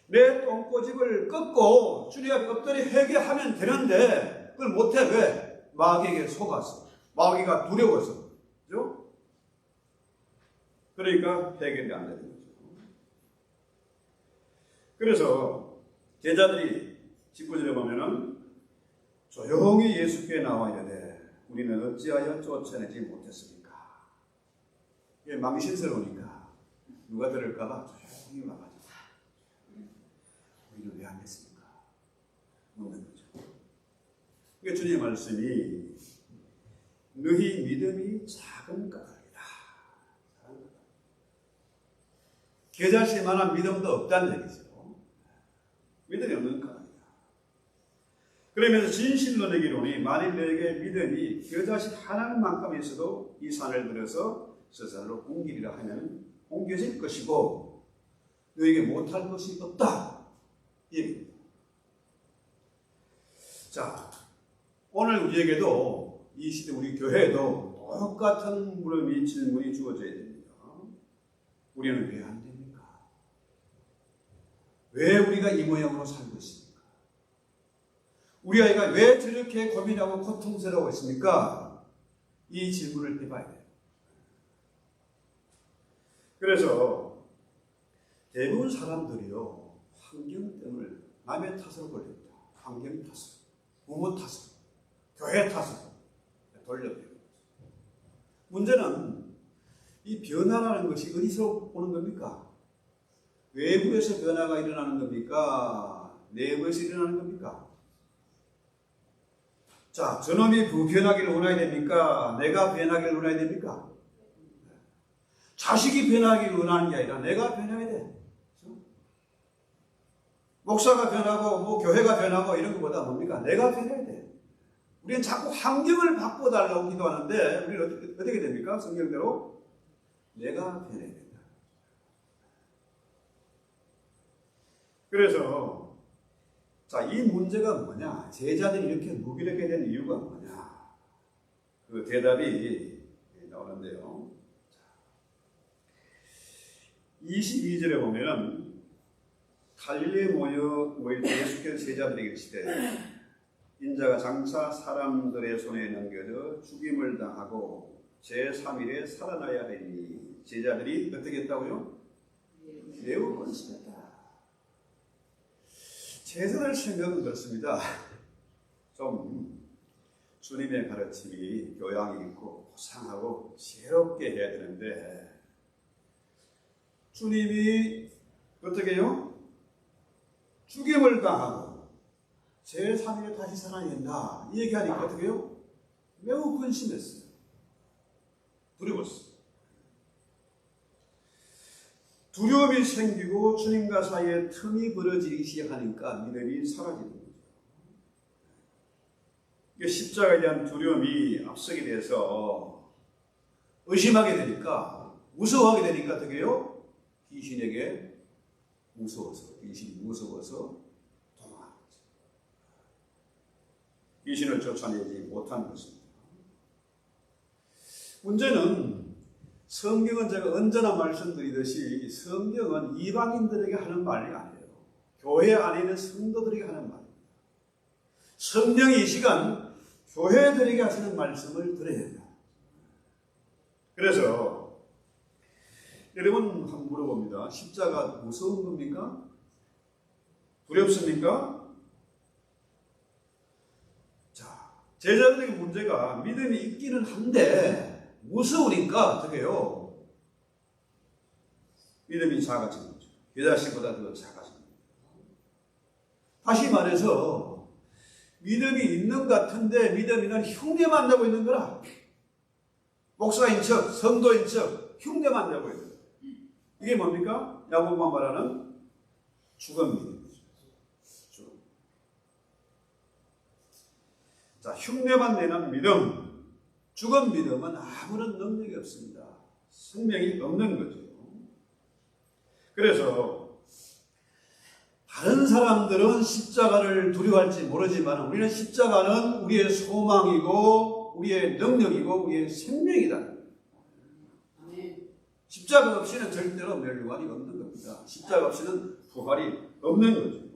내 똥꼬집을 꺾고 주님 앞에 엎드려 회개하면 되는데 그걸 못해. 왜? 마귀에게 속아서. 마귀가 두려워서. 그죠? 그러니까 해결이 안 되는 거죠. 그래서 제자들이 19절에 보면은 조용히 예수께 나와 이르되 우리는 어찌하여 쫓아내지 못했습니까? 이게 망신스러우니까 누가 들을까봐 조용히 와가지고 우리는 왜 안 됐습니까? 묻는 거죠. 그게 주님의 말씀이 너희 믿음이 작은 까닭이다. 겨자씨만한 믿음도 없다는 얘기죠. 믿음이 없는 거 아니야. 그러면서 진실론의 기론이 만일 너에게 믿음이 겨자씨 하나만큼 있어도 이 산을 들어서 저 산으로 옮기리라 하면 옮겨질 것이고 너에게 못할 것이 없다. 이 얘기입니다. 자, 오늘 우리에게도 이 시대 우리 교회에도 똑같은 물음이 질문이 주어져야 됩니다. 우리는 왜 안 됩니까? 왜 우리가 이 모양으로 살고 있습니까? 우리 아이가 왜 저렇게 고민하고 고통스러워 있습니까? 이 질문을 해봐야 돼요. 그래서 대부분 사람들이요, 환경 때문에 남의 탓으로 걸립니다. 환경 탓으로, 부모 탓으로, 교회 탓으로 돌려버려요. 문제는 이 변화라는 것이 어디서 오는 겁니까? 외부에서 변화가 일어나는 겁니까? 내부에서 일어나는 겁니까? 자, 저놈이 변하기를 원해야 됩니까? 내가 변하기를 원해야 됩니까? 자식이 변하기를 원하는 게 아니라 내가 변해야 돼. 목사가 변하고 뭐 교회가 변하고 이런 것보다 뭡니까? 내가 변해야 돼. 우리는 자꾸 환경을 바꿔달라고 기도하는데 우리는 어떻게 됩니까? 성경대로 내가 변해야 된다. 그래서 자, 이 문제가 뭐냐? 제자들이 이렇게 무기력하게 된 이유가 뭐냐? 그 대답이 나오는데요. 22절에 보면은 갈릴리에 모일 때 예수께서 제자들에게 이르시되 인자가 장차 사람들의 손에 넘겨져 죽임을 당하고 제3일에 살아나야 하니 제자들이 어떻게 했다고요? 매우 번식했다. 제자들 생각은 그렇습니다. 좀 주님의 가르침이 교양이 있고 고상하고 지혜롭게 해야 되는데 주님이 어떻게 해요? 죽임을 당하고 제3일에 다시 살아야 된다. 이 얘기하니까 어떻게 해요? 매우 근심했어요. 두려웠어요. 두려움이 생기고 주님과 사이에 틈이 벌어지기 시작하니까 믿음이 사라지는 거죠. 십자가에 대한 두려움이 앞서게 돼서 의심하게 되니까, 무서워하게 되니까 어떻게 해요? 귀신이 무서워서 도망하는 거죠. 귀신을 쫓아내지 못하는 것입니다. 문제는 성경은 제가 언제나 말씀드리듯이 성경은 이방인들에게 하는 말이 아니에요. 교회 안에 있는 성도들에게 하는 말입니다. 성령이 이 시간 교회들에게 하시는 말씀을 들어야 된다. 그래서 여러분 한번 물어봅니다. 십자가 무서운 겁니까? 두렵습니까? 자, 제자들에게 문제가 믿음이 있기는 한데 무서우니까 어떻게 해요? 믿음이 작아지는 거죠. 겨자씨보다 더 작아지는 거죠. 다시 말해서 믿음이 있는 것 같은데 믿음이는 흉내만 내고 있는 거라. 목사인 척, 성도인 척 흉내만 내고 있는 거예요. 이게 뭡니까? 야고보가 말하는 죽은 믿음이죠. 자, 흉내만 내는 믿음, 죽은 믿음은 아무런 능력이 없습니다. 생명이 없는 거죠. 그래서 다른 사람들은 십자가를 두려워할지 모르지만 우리는 십자가는 우리의 소망이고 우리의 능력이고 우리의 생명이다. 십자가 없이는 절대로 멸류관이 없는 겁니다. 십자가 없이는 부활이 없는 거죠.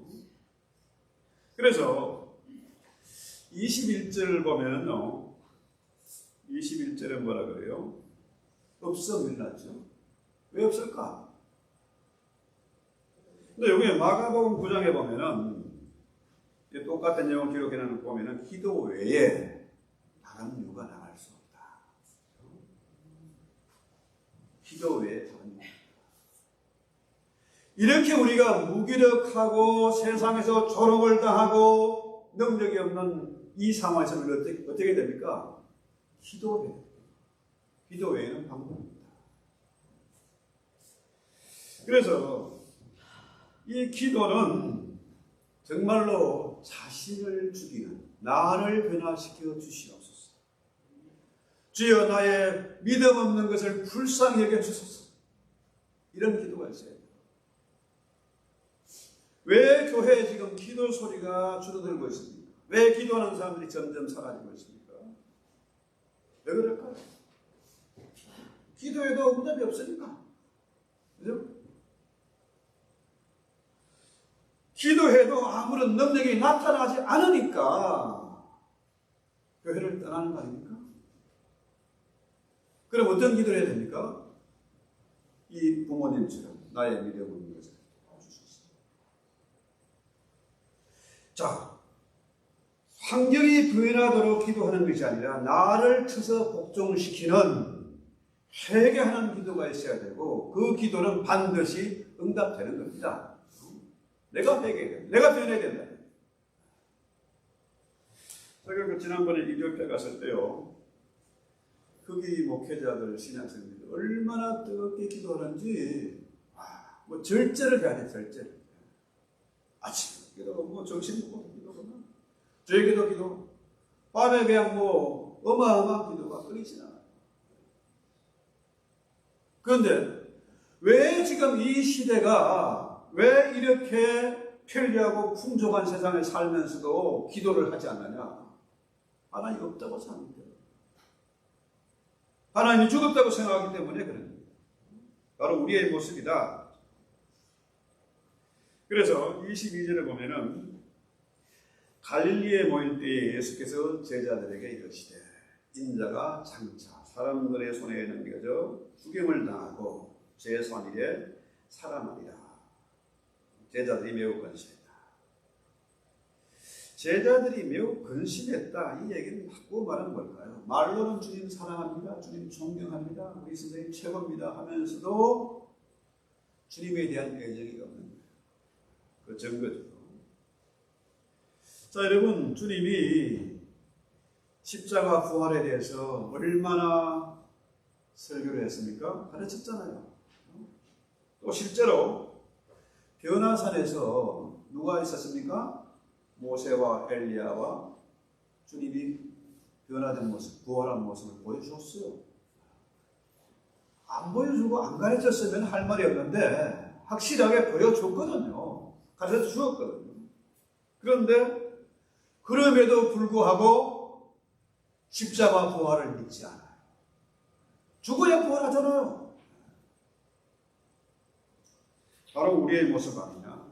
그래서 21절 보면은요, 21절에 뭐라 그래요? 없어 밀랐죠. 왜 없을까? 근데 여기 마가복음 9장에 보면은 똑같은 내용을 기록해놓은 보면은 기도 외에 다른 이유가 나갈 수 없다. 기도 외에 다른 이유. 이렇게 우리가 무기력하고 세상에서 조롱을 당하고 능력이 없는 이 상황에서 우리가 어떻게 됩니까? 기도 외에는 방법입니다. 그래서 이 기도는 정말로 자신을 죽이는, 나를 변화시켜 주시옵소서. 주여 나의 믿음 없는 것을 불쌍히 여겨 주소서. 이런 기도가 있어요. 왜 교회에 지금 기도 소리가 줄어들고 있습니까? 왜 기도하는 사람들이 점점 사라지고 있습니까? 왜 그럴까요? 기도해도 응답이 없으니까. 그죠? 기도해도 아무런 능력이 나타나지 않으니까 교회를 떠나는 거 아닙니까? 그럼 어떤 기도를 해야 됩니까? 이 부모님처럼 나의 믿음 없는 것을 도와주소서. 자, 환경이 변하도록 기도하는 것이 아니라 나를 쳐서 복종시키는 회개하는 기도가 있어야 되고 그 기도는 반드시 응답되는 겁니다. 내가 회개해야 된다. 내가 변해야 된다. 제가 지난번에 이ትዮጵ에 갔을 때요. 거기 목회자들, 신앙생들 얼마나 뜨겁게 기도하는지 뭐 절제를 해야 돼. 절제를. 아침 기도, 뭐 정신 먹고 기도거나 저녁에도 기도, 밤에 그냥 뭐 어마어마한 기도가 끊이지 않아요. 그런데 왜 지금 이 시대가 왜 이렇게 편리하고 풍족한 세상에 살면서도 기도를 하지 않느냐? 하나님이 없다고 생각해요. 하나님이 죽었다고 생각하기 때문에 그런 거예요. 바로 우리의 모습이다. 그래서 22절에 보면은 갈릴리에 모일 때에 예수께서 제자들에게 이르시되 인자가 장차 사람들의 손에 넘겨져 죽임을 당하고 제3일에 살아나리라. 제자들이 매우 근심했다. 제자들이 매우 근심했다. 이 얘기는 바꾸고 말하는 걸까요? 말로는 주님 사랑합니다. 주님 존경합니다. 우리 선생님 최고입니다 하면서도 주님에 대한 애정이 없는 거예요. 그 증거죠. 자, 여러분, 주님이 십자가 부활에 대해서 얼마나 설교를 했습니까? 가르쳤잖아요. 또 실제로 변화산에서 누가 있었습니까? 모세와 엘리야와 주님이 변화된 모습, 부활한 모습을 보여주었어요. 안 보여주고 안 가르쳤으면 할 말이 없는데 확실하게 보여줬거든요. 가르쳐 주었거든요. 그런데 그럼에도 불구하고 십자가 부활을 믿지 않아요. 죽어야 부활하잖아요. 바로 우리의 모습 아니냐.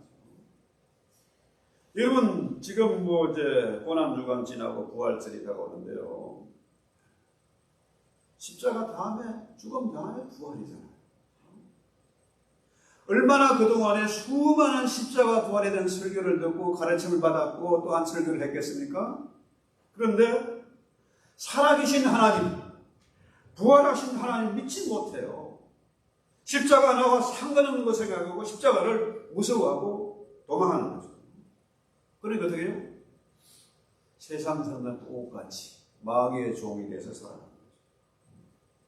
여러분, 지금 뭐 이제 고난주간 지나고 부활절이 다가오는데요. 십자가 다음에, 죽음 다음에 부활이잖아요. 얼마나 그동안에 수많은 십자가 부활에 대한 설교를 듣고 가르침을 받았고 또한 설교를 했겠습니까? 그런데 살아계신 하나님, 부활하신 하나님 믿지 못해요. 십자가 나와 상관없는 것을 생각하고 십자가를 무서워하고 도망하는 거죠. 그러니까 어떻게 해요? 세상 사람들 똑같이 마귀의 종이 돼서 살아가는 거죠.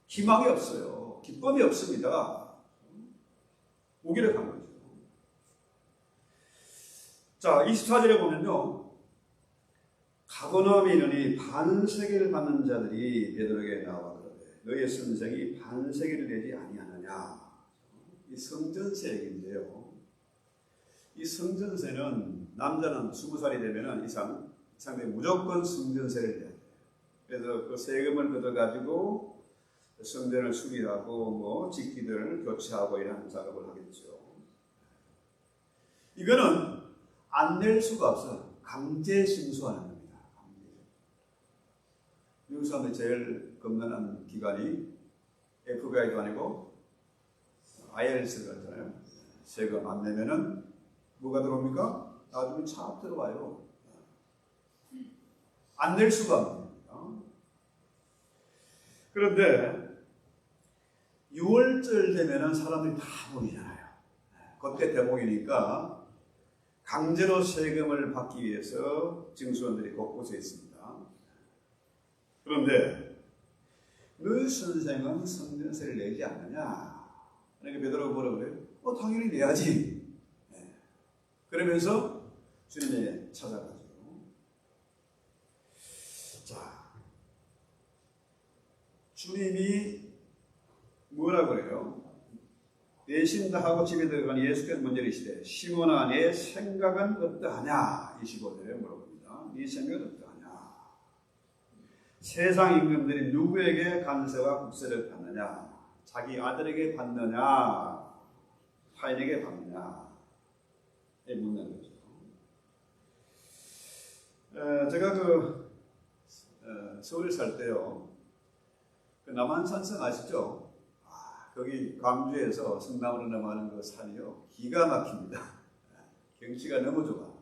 희망이 없어요. 기쁨이 없습니다. 무기력한 거죠. 자, 24절에 보면요. 가버나움에 이르니 반세계를 받는 자들이 베드로에게 나와 그러되 너의 선생이 반세계를 내지 아니하느냐. 이 성전세 얘기인데요. 이 성전세는 남자는 20살이 되면 이상 상당히 무조건 성전세를 내야 돼요. 그래서 그 세금을 걷어가지고 성전을 수리하고 뭐 직기들을 교체하고 이런 작업을 하겠죠. 이거는 안 낼 수가 없어요. 강제 징수하는 겁니다. 미국 사람들이 제일 겁나는 기관이 FBI도 아니고 IRS를 하잖아요. 세금 안 내면은 뭐가 들어옵니까? 나중에 차압 들어와요. 안 낼 수가 없습니다. 그런데 6월절 되면은 사람들이 다 모이잖아요. 그때 대목이니까 강제로 세금을 받기 위해서 징수원들이 곳곳에 있습니다. 그런데 너 선생은 성전세를 내지 않느냐? 그러니까 베드로가 뭐라고 그래요? 당연히 내야지. 그러면서 주님에게 찾아가죠. 자, 주님이 뭐라 그래요? 내신다 하고 집에 들어간 예수께서 먼저 이르시되 시몬아 내 생각은 어떠하냐? 25절에 물어봅니다. 네 생각은 어떠하냐? 세상 임금들이 누구에게 간세와 국세를 받느냐? 자기 아들에게 받느냐? 타인에게 받느냐? 묻는 거죠. 제가 서울에 살 때요, 남한산성 아시죠? 거기 광주에서 성남으로 넘어가는 그 산이요, 기가 막힙니다. 경치가 너무 좋아.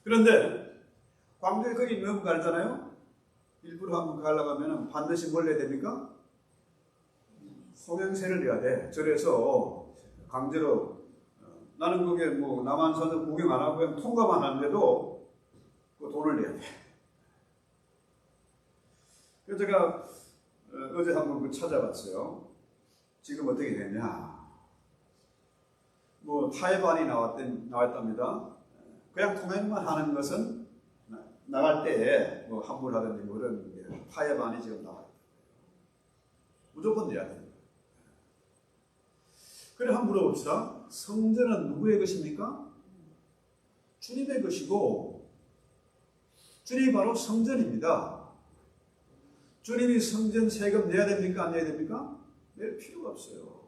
그런데 광주에 거기 너무 가잖아요. 일부러 한번 가려고 하면 반드시 뭘 해야 됩니까? 소명세를 내야 돼. 그래서 강제로 나는 그게 뭐 남한산을 구경 안 하고 그냥 통과만 하는데도 그 돈을 내야 돼. 그래서 제가 어제 한번 찾아봤어요. 지금 어떻게 됐냐? 뭐 타협안이 나왔답니다. 그냥 통행만 하는 것은 나갈 때 뭐 환불하든지 뭐 그런 게 타협안이 지금 나와 있다. 무조건 내야 됩니다. 그래 한번 물어봅시다. 성전은 누구의 것입니까? 주님의 것이고 주님이 바로 성전입니다. 주님이 성전 세금 내야 됩니까? 안 내야 됩니까? 낼 필요가 없어요.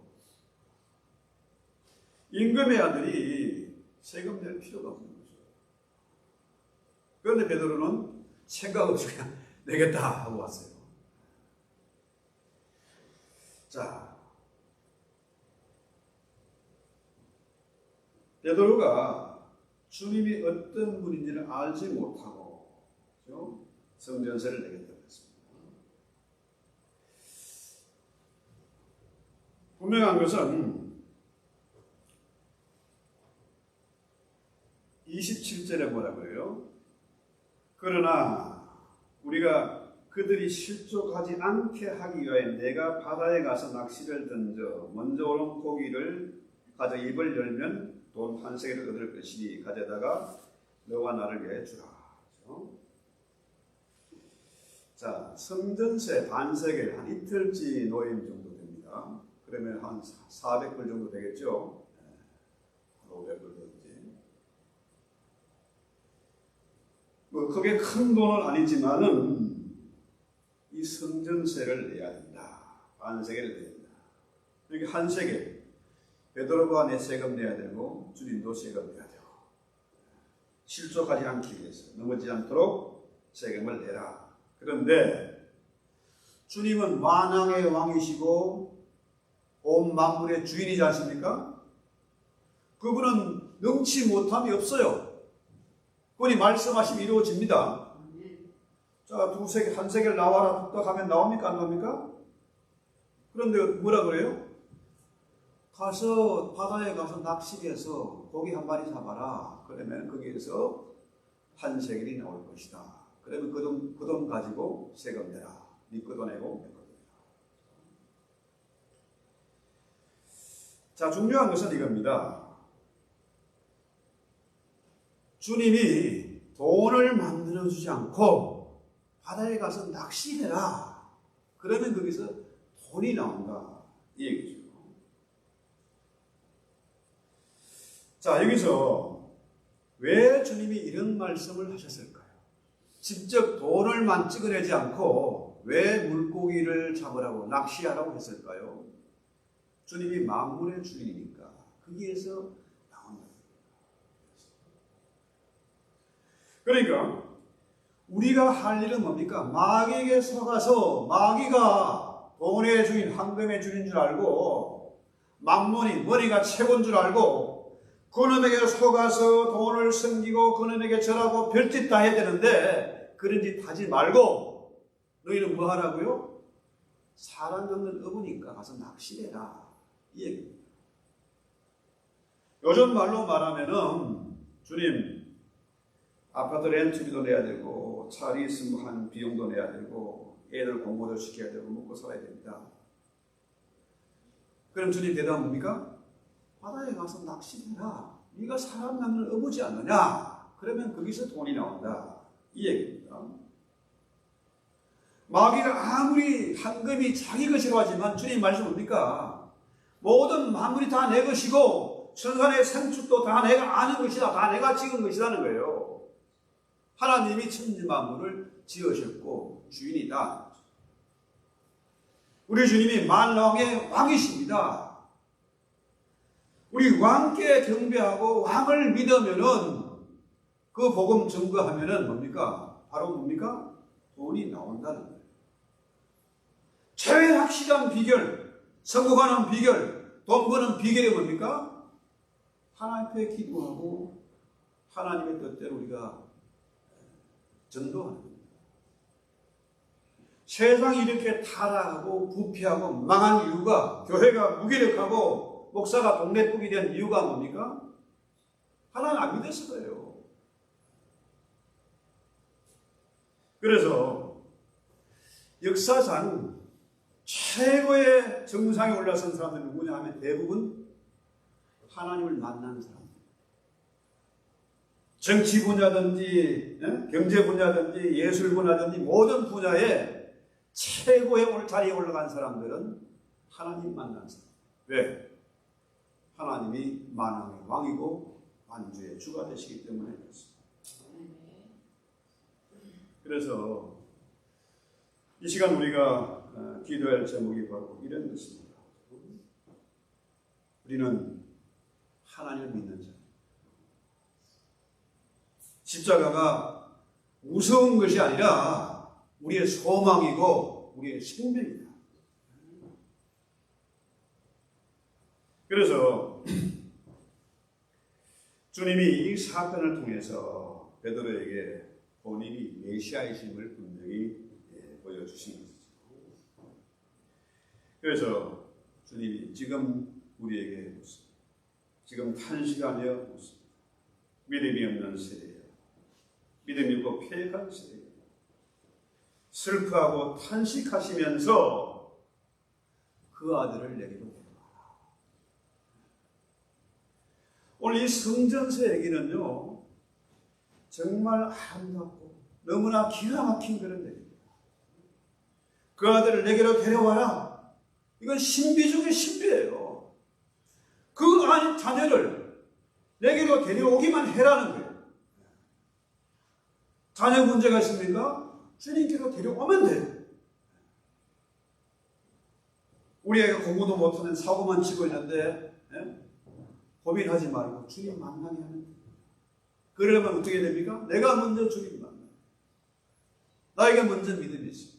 임금의 아들이 세금 낼 필요가 없는 거죠. 그런데 베드로는 생각 없이 그냥 내겠다 하고 왔어요. 자, 베드로가 주님이 어떤 분인지를 알지 못하고 그렇죠? 성전세를 내겠다고 했습니다. 분명한 것은 27절에 뭐라고 해요? 그러나 우리가 그들이 실족하지 않게 하기 위하여 내가 바다에 가서 낚시를 던져 먼저 오른 고기를 가져 입을 열면 돈 한 세겔을 얻을 것이니 가져다가 너와 나를 위하여 주라. 그렇죠? 자, 성전세 반세겔 한 이틀치 노임 정도 됩니다. 그러면 한 400불 정도 되겠죠? 500불 정도지. 뭐 그게 큰 돈은 아니지만은 이 성전세를 내야 된다. 반세겔을 내야 된다. 여기 한 세겔. 베드로가 내 세금 내야 되고 주님도 세금 내야 되고 실족하지 않기 위해서 넘어지지 않도록 세금을 내라. 그런데 주님은 만왕의 왕이시고 온 만물의 주인이지 않습니까? 그분은 능치 못함이 없어요. 그분이 말씀하시면 이루어집니다. 자, 한 세겔 나와라 뚝딱 하면 나옵니까? 안 나옵니까? 그런데 뭐라 그래요? 가서 바다에 가서 낚시해서 고기 한 마리 잡아라. 그러면 거기에서 한 세겔이 나올 것이다. 그러면 그 돈 가지고 세금 내라. 네 거 돈 내고 내 거 내라. 자, 중요한 것은 이겁니다. 주님이 돈을 만들어주지 않고 바다에 가서 낚시해라. 그러면 거기서 돈이 나온다. 이 얘기죠. 자, 여기서 왜 주님이 이런 말씀을 하셨을까요? 직접 돈을 찍어내지 않고 왜 물고기를 잡으라고 낚시하라고 했을까요? 주님이 만물의 주인이니까 거기에서 나온 거예요. 그러니까 우리가 할 일은 뭡니까? 마귀에게 속아서 마귀가 돈의 주인, 황금의 주인인 줄 알고 만몬이 머리가 최고인 줄 알고 그놈에게 속아서 돈을 섬기고 그놈에게 절하고 별짓 다 해야 되는데 그런 짓 하지 말고 너희는 뭐 하라고요? 사람 잡는 어부니까 가서 낚시해라. 이 얘기입니다. 요즘 말로 말하면은 주님 아파트 렌트비도 내야 되고 차 리스한 비용도 내야 되고 애들 공부도 시켜야 되고 먹고 살아야 됩니다. 그럼 주님 대답은 뭡니까? 바다에 가서 낚시해라. 네가 사람 낚는 어부지 않느냐? 그러면 거기서 돈이 나온다. 이 얘기입니다. 마귀가 아무리 황금이 자기 것이라고 하지만 주님 말씀 뭡니까? 모든 만물이 다 내 것이고 천산의 생축도 다 내가 아는 것이다. 다 내가 지은 것이라는 거예요. 하나님이 천지 만물을 지으셨고 주인이다. 우리 주님이 만왕의 왕이십니다. 우리 왕께 경배하고 왕을 믿으면은 그 복음 증거하면은 뭡니까? 바로 뭡니까? 돈이 나온다는 거예요. 제일 확실한 비결, 성공하는 비결, 돈 버는 비결이 뭡니까? 하나님 앞에 기도하고 하나님의 뜻대로 우리가 전도하는 겁니다. 세상이 이렇게 타락하고 부패하고 망한 이유가, 교회가 무기력하고 목사가 동네북이 된 이유가 뭡니까? 하나님 안 믿어서 그래요. 그래서 역사상 최고의 정상에 올라선 사람들은 누구냐 하면 대부분 하나님을 만난 사람. 정치 분야든지 경제 분야든지 예술 분야든지 모든 분야에 최고의 울타리에 올라간 사람들은 하나님 만난 사람. 왜? 하나님이 만왕의 왕이고 만주의 주가 되시기 때문에 그렇습니다. 그래서 이 시간 우리가 기도할 제목이 바로 이런 것입니다. 우리는 하나님을 믿는 자. 십자가가 무서운 것이 아니라 우리의 소망이고 우리의 생명이다. 그래서 주님이 이 사건을 통해서 베드로에게 본인이 메시아이심을 분명히 보여주신 것이죠. 그래서 주님이 지금 우리에게 묻습니다. 지금 탄식하며 묻습니다. 믿음이 없는 세대야. 믿음이 없고 폐역한 세대야. 슬퍼하고 탄식하시면서 그 아들을 내게로 데려와라. 오늘 이 성전서 얘기는요, 정말 아름답고 너무나 기가 막힌 그런 얘기입니다. 그 아들을 내게로 데려와라. 이건 신비 중의 신비예요. 그 아닌 자녀를 내게로 데려오기만 해라는 거예요. 자녀 문제가 있습니까? 주님께로 데려오면 돼요. 우리 애가 공부도 못하는 사고만 치고 있는데 고민하지 말고 주님 만나게 하면 돼요. 그러려면 어떻게 됩니까? 내가 먼저 주님 만나. 나에게 먼저 믿음이 있어.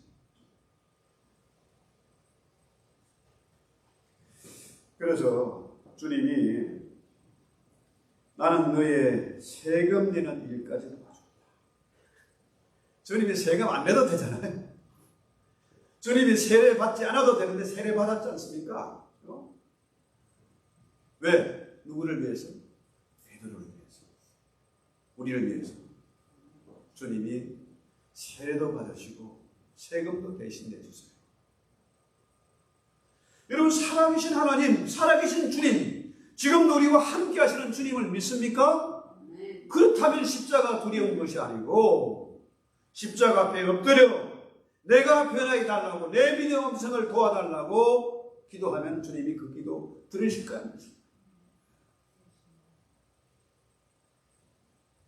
그래서 주님이 나는 너의 세금 내는 일까지 도와준다. 주님이 세금 안 내도 되잖아요. 주님이 세례 받지 않아도 되는데 세례 받았지 않습니까? 왜? 누구를 위해서? 베드로를 위해서. 우리를 위해서. 주님이 세례도 받으시고 세금도 대신 내주세요. 여러분, 살아계신 하나님, 살아계신 주님, 지금도 우리와 함께 하시는 주님을 믿습니까? 네. 그렇다면 십자가 두려운 것이 아니고 십자가 앞에 엎드려 내가 변하게 달라고, 내 믿음 음성을 도와달라고 기도하면 주님이 그 기도 들으실 거 아닙니까?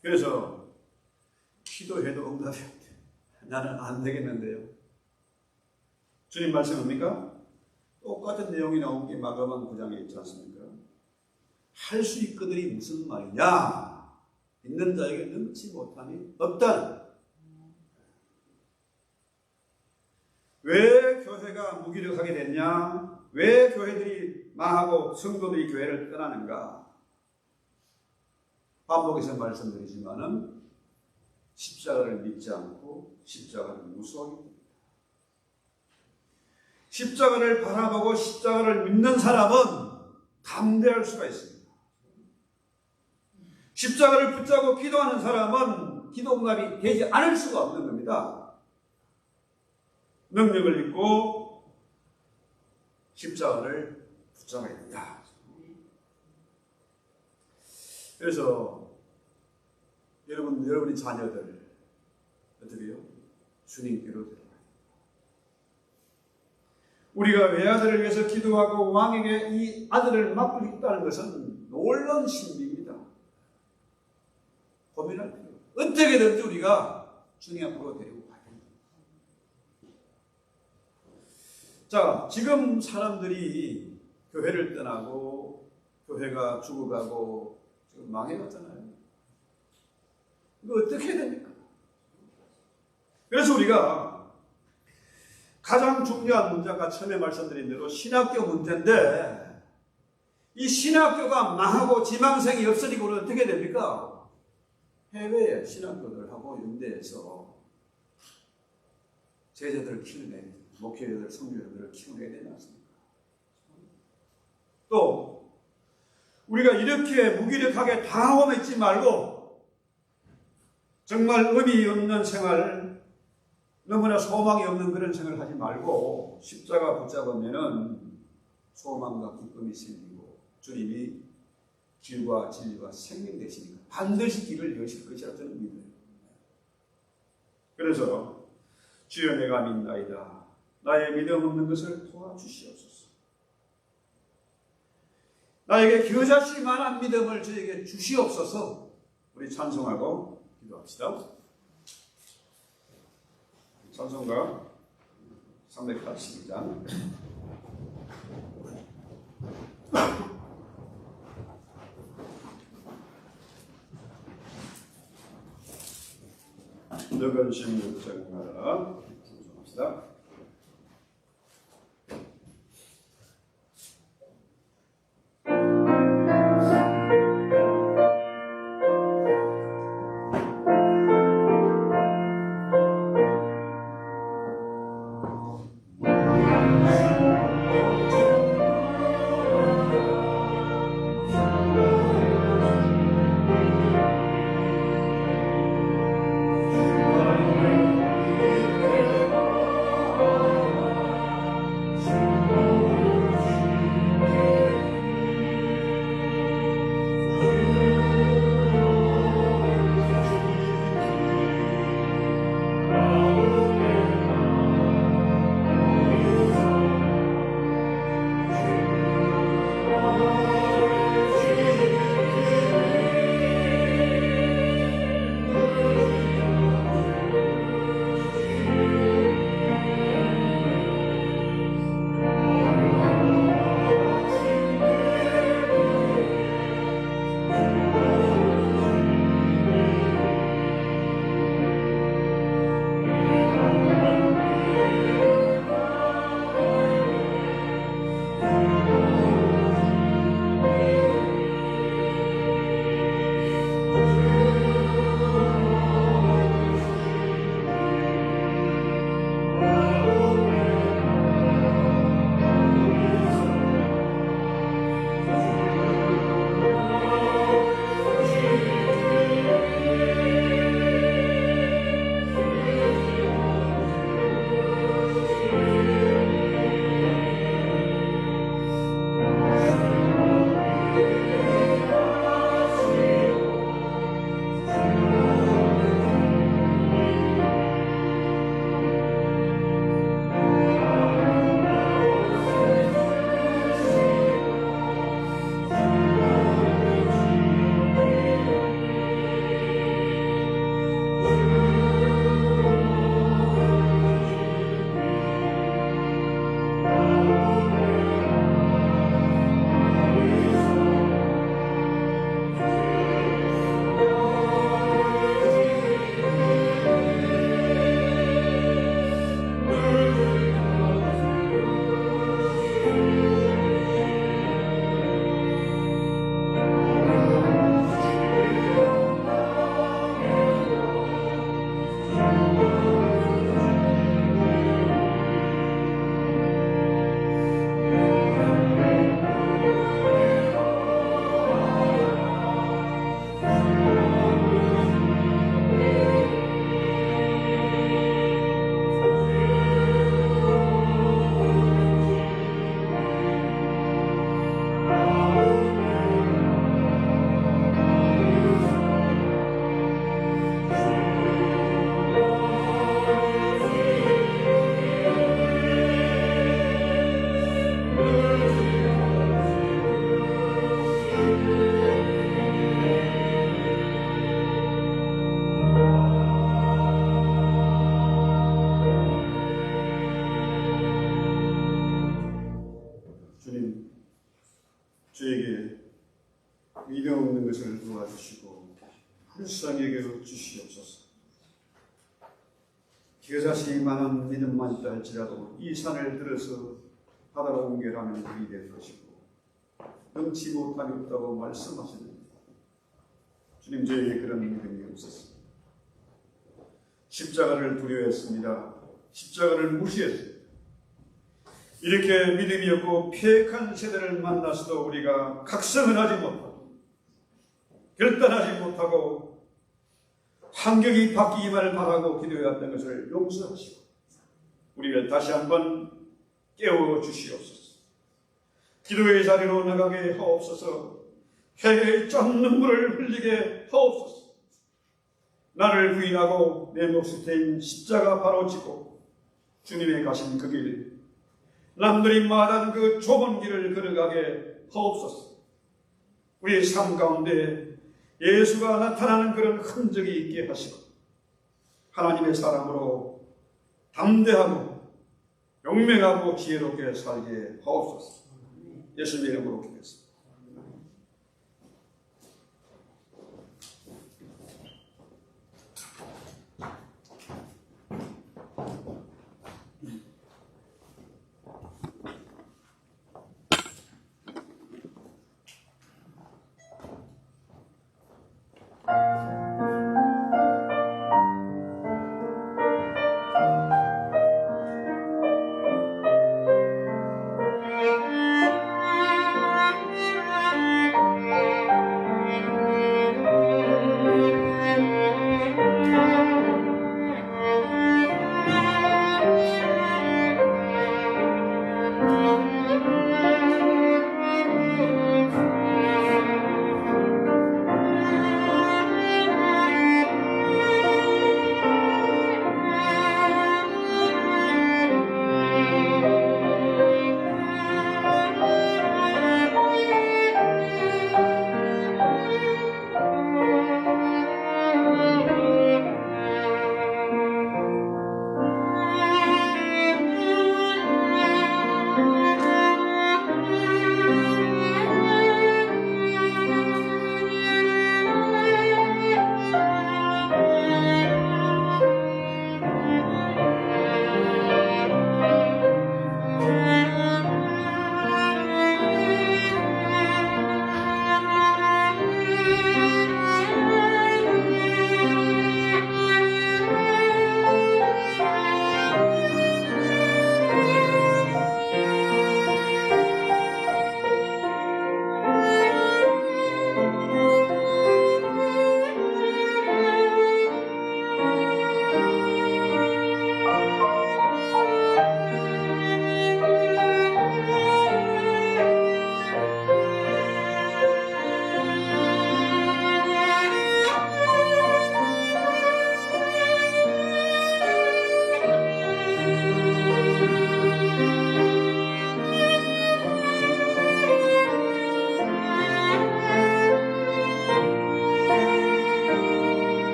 그래서 기도해도 응답이 안 돼. 나는 안 되겠는데요. 주님 말씀입니까? 똑같은 내용이 나온 게 마가복음 9장에 있지 않습니까? 할 수 있거든이 무슨 말이냐? 있는 자에게 능치 못함이 없다는. 왜 교회가 무기력하게 됐냐? 왜 교회들이 망하고 성도들이 교회를 떠나는가? 반복해서 말씀드리지만은 십자가를 믿지 않고 십자가를 무서워하기 때문입니다. 십자가를 바라보고 십자가를 믿는 사람은 담대할 수가 있습니다. 십자가를 붙잡고 기도하는 사람은 기도 응답이 되지 않을 수가 없는 겁니다. 능력을 믿고 십자가를 붙잡아야 된다. 그래서 여러분의 자녀들 어떻게 해요? 주님께로 데려가요. 우리가 외아들을 위해서 기도하고 왕에게 이 아들을 맡고 있다는 것은 놀라운 신비입니다. 고민할 필요 없어요. 어떻게든지 우리가 주님 앞으로 데리고 가야 됩니다. 자, 지금 사람들이 교회를 떠나고 교회가 죽어가고 지금 망해갔잖아요. 이거 어떻게 해야 됩니까? 그래서 우리가 가장 중요한 문제가 처음에 말씀드린 대로 신학교 문제인데, 이 신학교가 망하고 지망생이 없어지고는 어떻게 됩니까? 해외에 신학교들하고 연대해서 제자들을 키워내야 돼요. 목회자들, 성교자들을 키워내야 되지 않습니까? 또 우리가 이렇게 무기력하게 당하고 있지 말고 정말 의미 없는 생활, 너무나 소망이 없는 그런 생활을 하지 말고 십자가 붙잡으면은 소망과 기쁨이 생기고 주님이 길과 진리와 생명 되시니까 반드시 길을 여실 것이라 저는 믿어요. 그래서 주여 내가 믿나이다. 나의 믿음 없는 것을 도와주시옵소서. 나에게 겨자씨만한 믿음을 저에게 주시옵소서. 우리 찬송하고 기도합시다. 찬송가 382장 너건 심을 정하라. 찬송합시다. 저에게 믿음 없는 것을 도와주시고 불쌍히 여겨 주시옵소서. 겨자씨 많은 믿음만 있다 할지라도 이 산을 들어서 바다로 옮겨라면 그리 될 것이고 능치 못함이 없다고 말씀하시는 주님, 저에게 그런 믿음이 없었습니다. 십자가를 두려워했습니다. 십자가를 무시했습니다. 이렇게 믿음이 없고 폐역한 세대를 만나서도 우리가 각성을 하지 못하고 결단하지 못하고 환경이 바뀌기만을 바라고 기도해왔던 것을 용서하시고 우리를 다시 한번 깨워 주시옵소서. 기도의 자리로 나가게 하옵소서. 회개의 쩐 눈물을 흘리게 하옵소서. 나를 부인하고 내 몫이 된 십자가 바로 지고 주님의 가신 그 길, 남들이 말하는 그 좁은 길을 걸어가게 하옵소서. 우리의 삶 가운데 예수가 나타나는 그런 흔적이 있게 하시고 하나님의 사람으로 담대하고 용맹하고 지혜롭게 살게 하옵소서. 예수님의 이름으로 기도했습니다.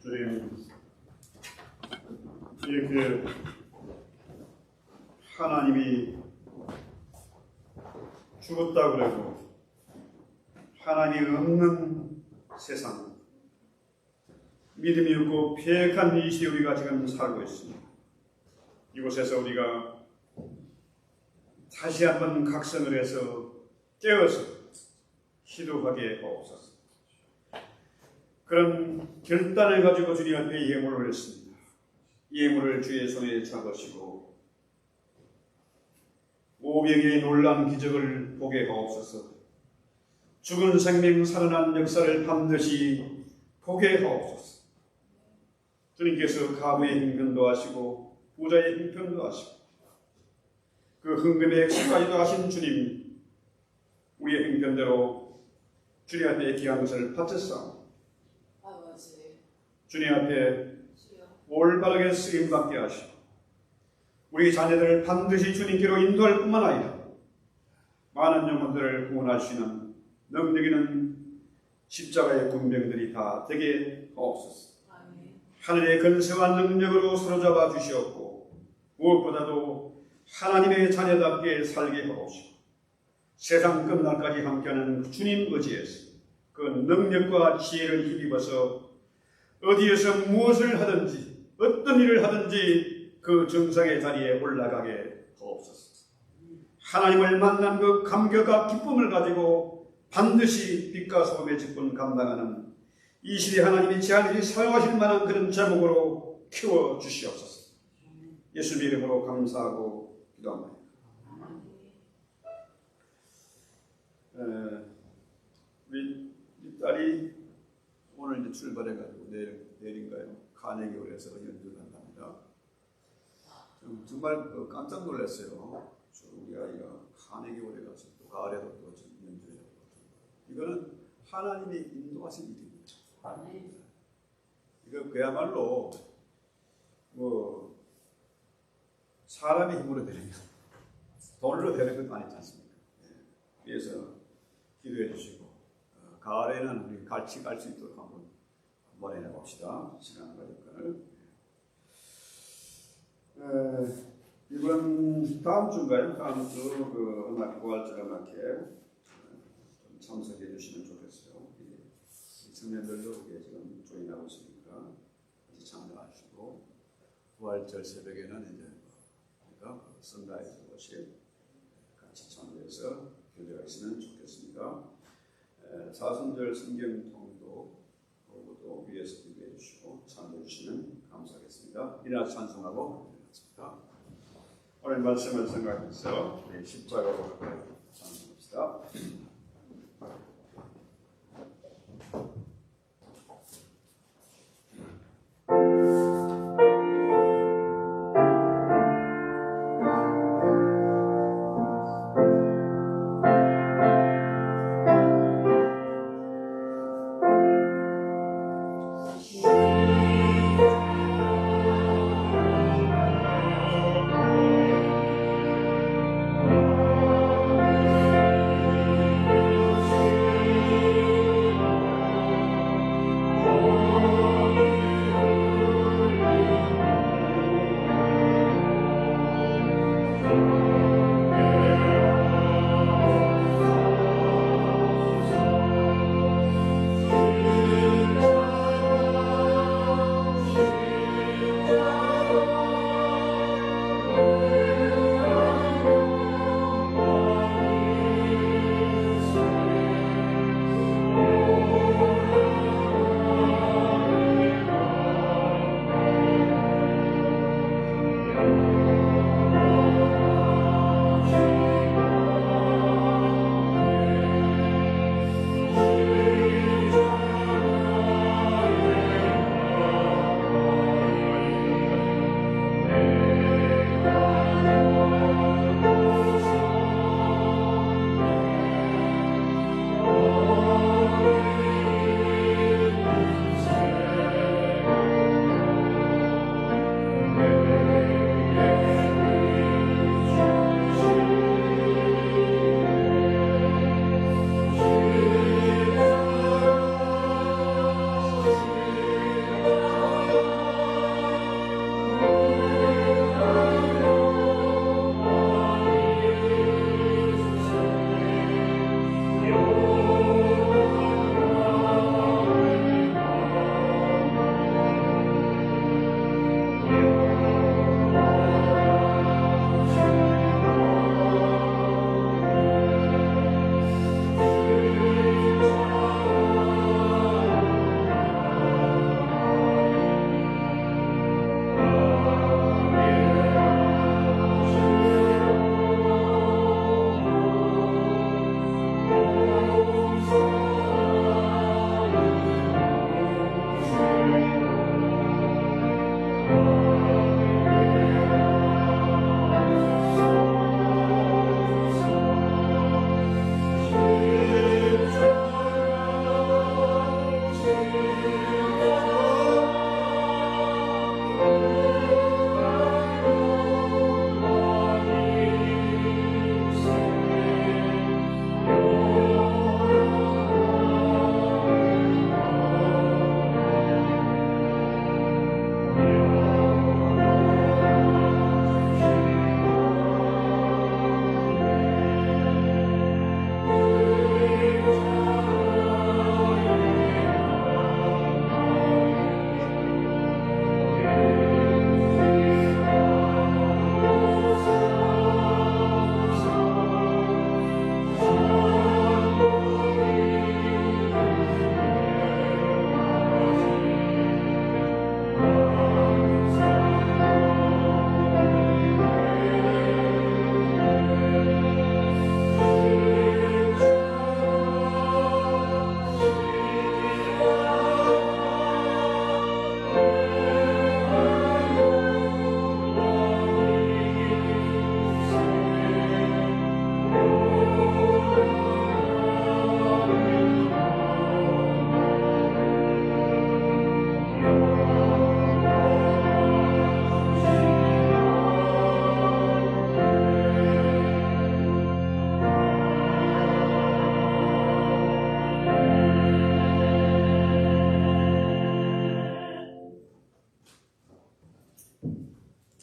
주님, 이렇게 하나님이 죽었다 그래도 하나님이 없는 세상, 믿음이 없고 폐역한 이 시대 우리가 지금 살고 있습니다. 이곳에서 우리가 다시 한번 각성을 해서 깨어서 기도하게 하옵소서. 그런 결단을 가지고 주님 앞에 예물을 올렸습니다. 예물을 주의 손에 잡으시고 오병의 놀라운 기적을 보게 하옵소서. 죽은 생명 살아난 역사를 반드시 보게 하옵소서. 주님께서 가부의 형편도 하시고 부자의 형편도 하시고 그 흥금의 액수까지도 하신 주님, 우리의 형편대로 주님 앞에 귀한 것을 바쳤사옵니다. 아버지, 주님 앞에 주여, 올바르게 쓰임받게 하시고 우리 자녀들을 반드시 주님께로 인도할 뿐만 아니라 많은 영혼들을 구원할 수 있는 능력 있는 십자가의 군병들이 다 되게 하옵소서. 아멘. 하늘의 근세와 능력으로 사로잡아 주시옵고 무엇보다도 하나님의 자녀답게 살게 하옵시고 세상 끝날까지 함께하는 주님 의지에서 그 능력과 지혜를 힘입어서 어디에서 무엇을 하든지 어떤 일을 하든지 그 정상의 자리에 올라가게 하옵소서. 하나님을 만난 그 감격과 기쁨을 가지고 반드시 빛과 소금의 직분 감당하는 이 시대 하나님이 제한히 사용하실 만한 그런 제목으로 키워 주시옵소서. 예수 이름으로 감사하고 기도합니다. 우리 딸이 오늘 이제 출발해가지고 내일인가요? 카네기홀에서 연주를 한답니다. 정말 깜짝 놀랐어요. 우리 아이가 카네기홀에 가서 또 가을에도 또 연주해요. 이거는 하나님이 인도하신 일입니다. 이거 그야말로 뭐 사람의 힘으로 되는 거, 돈으로 되는 건 아니지 않습니까? 그래서 기도해 주시고 가을에는 우리 같이 갈 수 있도록 한번 마련해 봅시다. 시간과 여건을. 이번 다음 주인가요? 다음 주 그 음악 부활절 음악회 좀 참석해 주시면 좋겠어요. 이 청년들도 이게 지금 조인하고 있으니까 같이 참여하시고 부활절 새벽에는 이제 우리가 선다이즈 워십 같이 참여해서 교제하시면 좋겠습니다. 사순절 성경 통도 그것도 위에서 기도해 주시고 참여해 주시면 감사하겠습니다. 이날 찬송하고 드리겠습니다. 오늘 말씀을 생각해서 십자가로 찬송합시다. 아멘.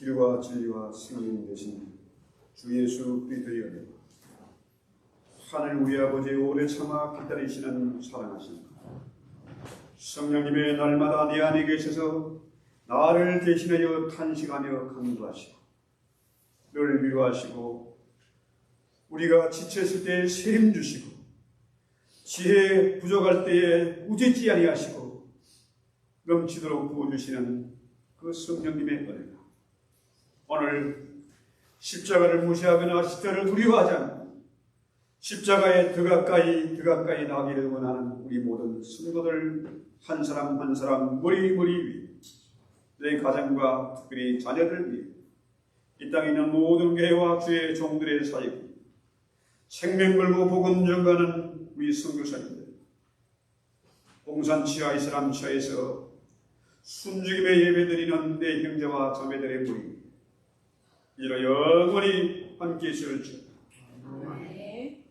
길과 진리와 생명 되신 주 예수 그리스도여, 하늘 우리 아버지 오래 참아 기다리시는 사랑하신 성령님의 날마다 내 안에 계셔서 나를 대신하여 탄식하며 강구하시고 늘 위로하시고 우리가 지쳤을 때에 세림 주시고 지혜 부족할 때에 우짖지 아니하시고 넘치도록 부어주시는 그 성령님의 은혜가 오늘 십자가를 무시하거나 십자가를 두려워하지 않고 십자가에 더 가까이 나기를 원하는 우리 모든 성도들 한 사람 한 사람 머리 위에 내 가정과 특별히 자녀들 위해 이 땅에 있는 모든 교회와 주의 종들의 사역 생명 걸고 복음 전가하는 우리 선교사님들 봉산치와 이슬람치와에서 순죽임의 예배드리는 내 형제와 자매들의 무리 이로 영원히 함께 있을지어다. 네.